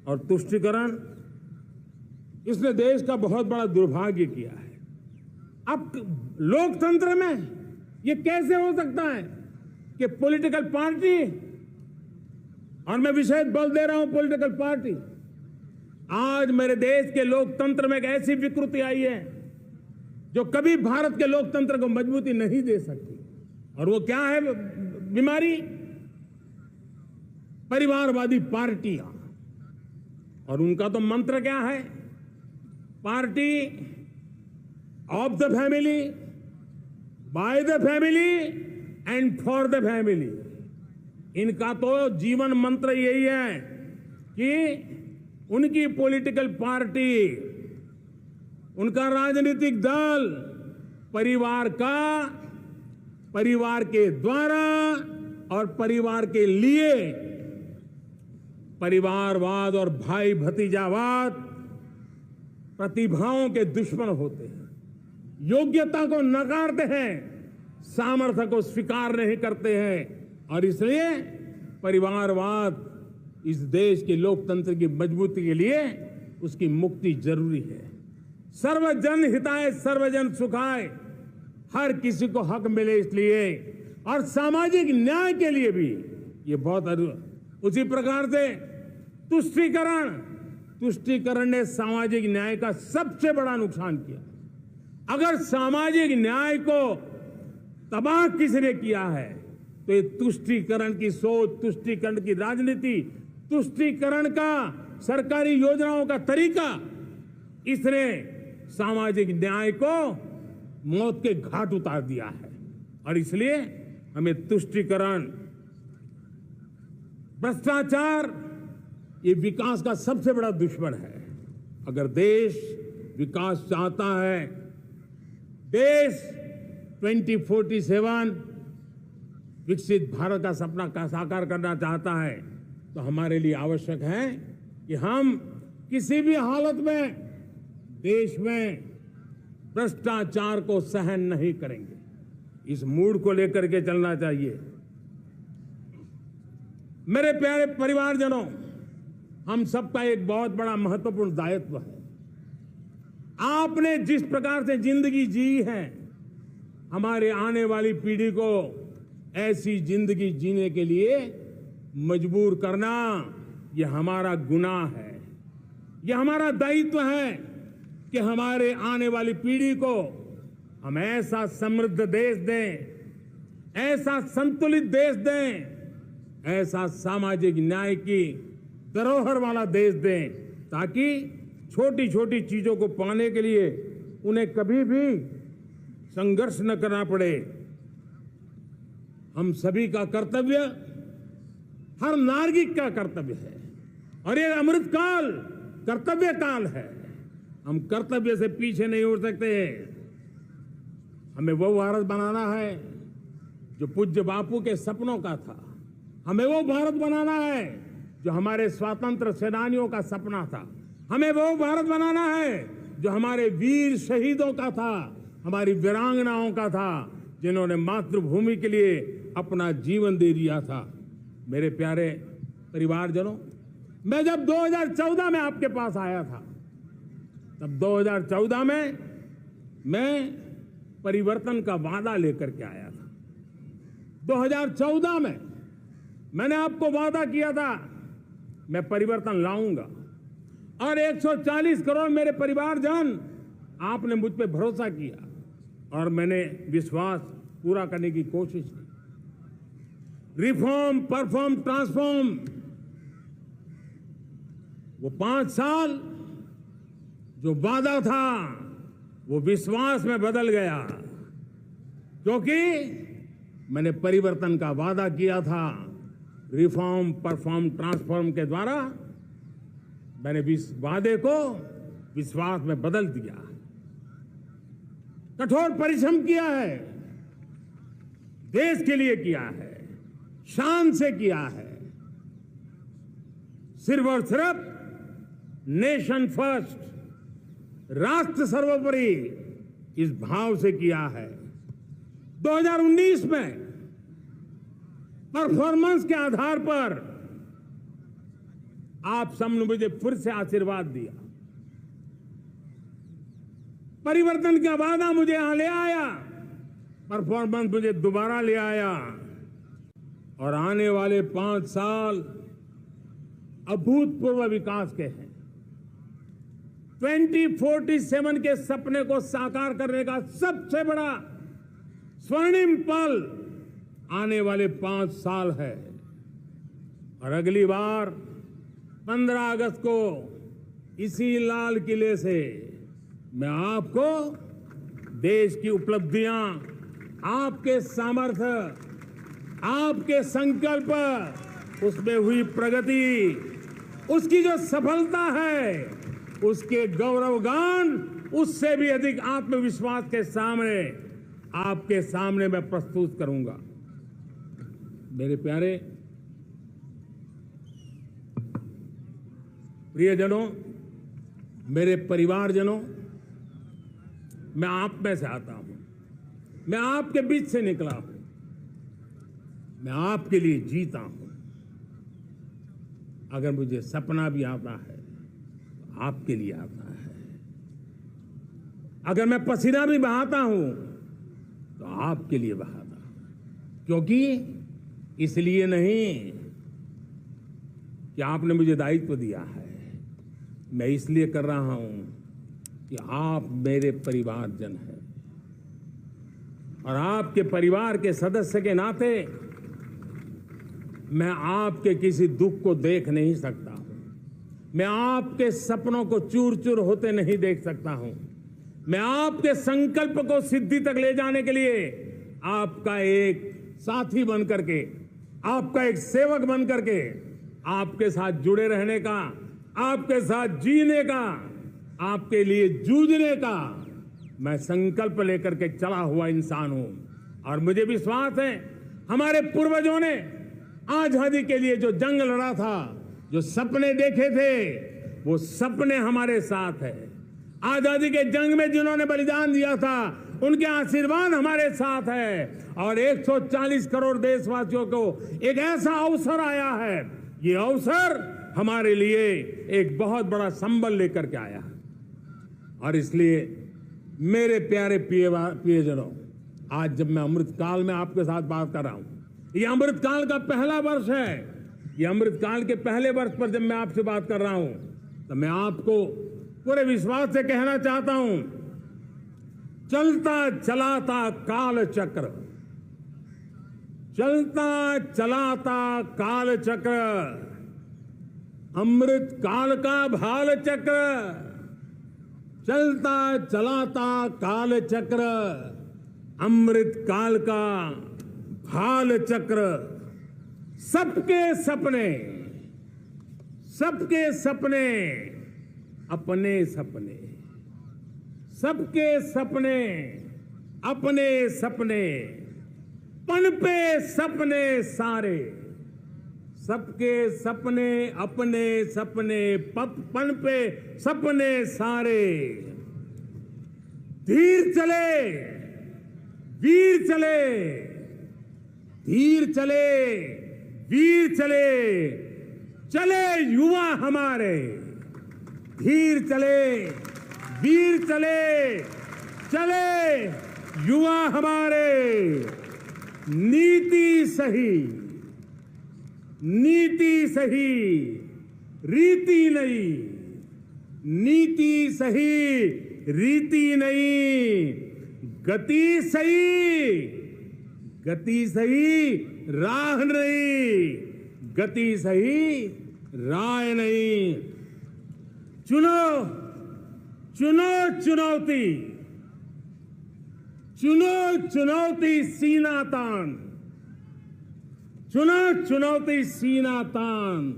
और तुष्टीकरण, इसने देश का बहुत बड़ा दुर्भाग्य किया है। अब लोकतंत्र में ये कैसे हो सकता है कि पॉलिटिकल पार्टी, और मैं विशेष बल दे रहा हूं पॉलिटिकल पार्टी, आज मेरे देश के लोकतंत्र में एक ऐसी विकृति आई है जो कभी भारत के लोकतंत्र को मजबूती नहीं दे सकती। और वो क्या है बीमारी? परिवारवादी पार्टियां। और उनका तो मंत्र क्या है? Party of the family, by the family and for the family. इनका तो जीवन मंत्र यही है कि उनकी पॉलिटिकल पार्टी, उनका राजनीतिक दल परिवार का, परिवार के द्वारा और परिवार के लिए, परिवारवाद और भाई भतीजावाद प्रतिभाओं के दुश्मन होते हैं, योग्यता को नकारते हैं, सामर्थ्य को स्वीकार नहीं करते हैं। और इसलिए परिवारवाद इस देश के लोकतंत्र की मजबूती के लिए उसकी मुक्ति जरूरी है। सर्वजन हिताय सर्वजन सुखाय, हर किसी को हक मिले इसलिए, और सामाजिक न्याय के लिए भी ये बहुत। उसी प्रकार से तुष्टीकरण ने सामाजिक न्याय का सबसे बड़ा नुकसान किया। अगर सामाजिक न्याय को तबाह किसने किया है तो ये तुष्टीकरण की सोच, तुष्टीकरण की राजनीति, तुष्टीकरण का सरकारी योजनाओं का तरीका, इसने सामाजिक न्याय को मौत के घाट उतार दिया है। और इसलिए हमें तुष्टीकरण, भ्रष्टाचार, ये विकास का सबसे बड़ा दुश्मन है। अगर देश विकास चाहता है, देश 2047 विकसित भारत का सपना का साकार करना चाहता है, तो हमारे लिए आवश्यक है कि हम किसी भी हालत में देश में भ्रष्टाचार को सहन नहीं करेंगे। इस मूड को लेकर के चलना चाहिए। मेरे प्यारे परिवारजनों, हम सबका एक बहुत बड़ा महत्वपूर्ण दायित्व है। आपने जिस प्रकार से जिंदगी जी है, हमारे आने वाली पीढ़ी को ऐसी जिंदगी जीने के लिए मजबूर करना, यह हमारा गुनाह है। यह हमारा दायित्व है कि हमारे आने वाली पीढ़ी को हम ऐसा समृद्ध देश दें, ऐसा संतुलित देश दें, ऐसा सामाजिक न्याय की धरोहर वाला देश दें, ताकि छोटी छोटी चीजों को पाने के लिए उन्हें कभी भी संघर्ष न करना पड़े। हम सभी का कर्तव्य, हर नागरिक का कर्तव्य है, और ये अमृत काल कर्तव्य काल है। हम कर्तव्य से पीछे नहीं उठ सकते। हमें वो भारत बनाना है जो पूज्य बापू के सपनों का था। हमें वो भारत बनाना है जो हमारे स्वतंत्र सेनानियों का सपना था। हमें वो भारत बनाना है जो हमारे वीर शहीदों का था, हमारी वीरांगनाओं का था, जिन्होंने मातृभूमि के लिए अपना जीवन दे दिया था। मेरे प्यारे परिवारजनों, मैं जब 2014 में आपके पास आया था, तब 2014 में मैं परिवर्तन का वादा लेकर के आया था। 2014 में मैंने आपको वादा किया था मैं परिवर्तन लाऊंगा, और 140 करोड़ मेरे परिवारजन, आपने मुझ पे भरोसा किया और मैंने विश्वास पूरा करने की कोशिश की। रिफॉर्म, परफॉर्म, ट्रांसफॉर्म, वो 5 साल जो वादा था वो विश्वास में बदल गया, क्योंकि मैंने परिवर्तन का वादा किया था। रिफॉर्म, परफॉर्म, ट्रांसफॉर्म के द्वारा मैंने वादे को विश्वास में बदल दिया। कठोर परिश्रम किया है, देश के लिए किया है, शान से किया है, सिर्फ और सिर्फ नेशन फर्स्ट, राष्ट्र सर्वोपरि, इस भाव से किया है। 2019 में परफॉर्मेंस के आधार पर आप सबने मुझे फिर से आशीर्वाद दिया, परिवर्तन का वादा मुझे यहां ले आया, परफॉर्मेंस मुझे दोबारा ले आया, और आने वाले 5 साल अभूतपूर्व विकास के हैं। 2047 के सपने को साकार करने का सबसे बड़ा स्वर्णिम पल आने वाले 5 साल है। और अगली बार 15 अगस्त को इसी लाल किले से मैं आपको देश की उपलब्धियां, आपके सामर्थ्य, आपके संकल्प, उसमें हुई प्रगति, उसकी जो सफलता है, उसके गौरवगान, उससे भी अधिक आत्मविश्वास के सामने, आपके सामने मैं प्रस्तुत करूंगा। मेरे प्यारे प्रियजनों, मेरे परिवारजनों, मैं आप में से आता हूं, मैं आपके बीच से निकला हूं, मैं आपके लिए जीता हूं। अगर मुझे सपना भी आता है तो आपके लिए आता है, अगर मैं पसीना भी बहाता हूं तो आपके लिए बहाता हूं, क्योंकि इसलिए नहीं कि आपने मुझे दायित्व दिया है, मैं इसलिए कर रहा हूं कि आप मेरे परिवारजन हैं, और आपके परिवार के सदस्य के नाते मैं आपके किसी दुख को देख नहीं सकता हूं, मैं आपके सपनों को चूर चूर होते नहीं देख सकता हूं, मैं आपके संकल्प को सिद्धि तक ले जाने के लिए आपका एक साथी बन करके, आपका एक सेवक बन करके, आपके साथ जुड़े रहने का, आपके साथ जीने का, आपके लिए जूझने का मैं संकल्प लेकर के चला हुआ इंसान हूं। और मुझे विश्वास है हमारे पूर्वजों ने आजादी के लिए जो जंग लड़ा था, जो सपने देखे थे, वो सपने हमारे साथ है। आजादी के जंग में जिन्होंने बलिदान दिया था, उनके आशीर्वाद हमारे साथ है। और 140 करोड़ देशवासियों को एक ऐसा अवसर आया है, ये अवसर हमारे लिए एक बहुत बड़ा संबल लेकर के आया है। और इसलिए मेरे प्यारे प्रियजनों, आज जब मैं अमृत काल में आपके साथ बात कर रहा हूं, ये अमृत काल का पहला वर्ष है, ये अमृत काल के पहले वर्ष पर जब मैं आपसे बात कर रहा हूं, तो मैं आपको पूरे विश्वास से कहना चाहता हूं, चलता चलाता काल चक्र, चलता चलाता काल चक्र, अमृत काल का भाल चक्र, चलता चलाता काल चक्र, अमृत काल का भाल चक्र, सबके सपने, सबके सपने, अपने सपने, सबके सपने, अपने सपने, पनपे सपने सारे, सबके सपने, अपने सपने, पनपे सपने सारे, धीर चले, वीर चले, धीर चले, वीर चले, चले युवा हमारे, धीर चले, वीर चले, चले युवा हमारे, नीति सही, नीति सही, रीति नहीं, नीति सही, रीति नहीं, गति सही, गति सही, राह नहीं, गति सही, राह नहीं। चुनो, चुनो चुनौती, चुनो चुनौती सीना तान, चुनो चुनौती सीना तान,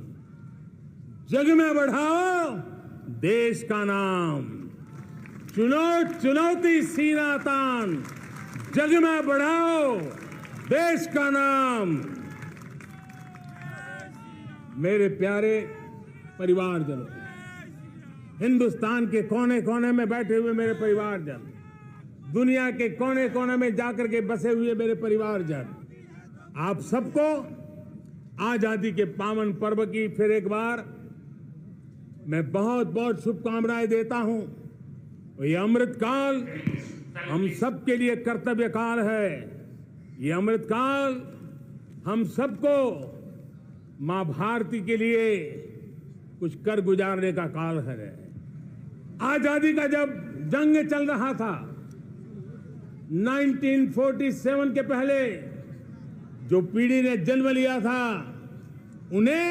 जग में बढ़ाओ देश का नाम, चुनो चुनौती सीना तान, जग में बढ़ाओ देश का नाम। मेरे प्यारे परिवारजनों, हिंदुस्तान के कोने कोने में बैठे हुए मेरे परिवारजन, दुनिया के कोने कोने में जाकर के बसे हुए मेरे परिवारजन, आप सबको आजादी के पावन पर्व की फिर एक बार मैं बहुत बहुत शुभकामनाएं देता हूं। ये अमृत काल हम सबके लिए कर्तव्य काल है। ये अमृत काल हम सबको मां भारती के लिए कुछ कर गुजारने का काल है। आजादी का जब जंग चल रहा था 1947 के पहले जो पीढ़ी ने जन्म लिया था उन्हें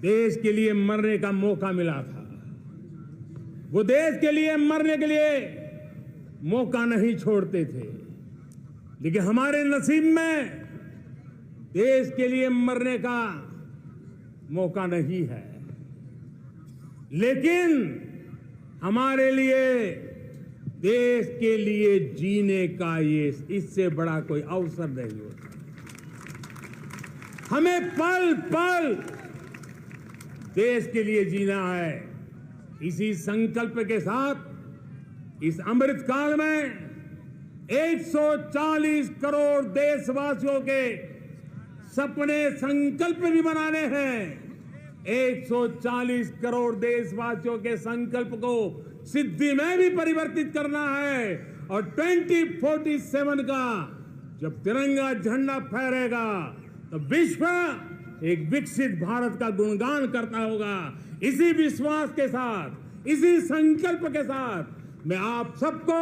देश के लिए मरने का मौका मिला था। वो देश के लिए मरने के लिए मौका नहीं छोड़ते थे, लेकिन हमारे नसीब में देश के लिए मरने का मौका नहीं है। लेकिन हमारे लिए देश के लिए जीने का ये इससे बड़ा कोई अवसर नहीं होता। हमें पल पल देश के लिए जीना है। इसी संकल्प के साथ इस अमृत काल में 140 करोड़ देशवासियों के सपने संकल्प भी बनाने हैं। 140 करोड़ देशवासियों के संकल्प को सिद्धि में भी परिवर्तित करना है। और 2047 का जब तिरंगा झंडा फहरेगा तो विश्व एक विकसित भारत का गुणगान करता होगा। इसी विश्वास के साथ, इसी संकल्प के साथ मैं आप सबको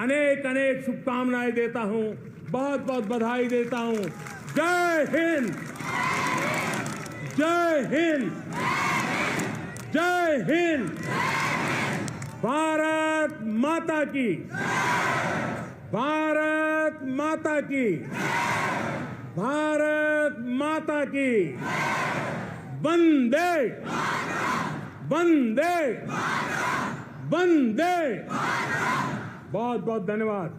अनेक अनेक शुभकामनाएं देता हूं, बहुत बहुत बधाई देता हूं। जय हिंद, जय हिंद, जय हिंद। भारत माता की, भारत माता की, भारत माता की। वंदे, वंदे, वंदे। बहुत बहुत धन्यवाद।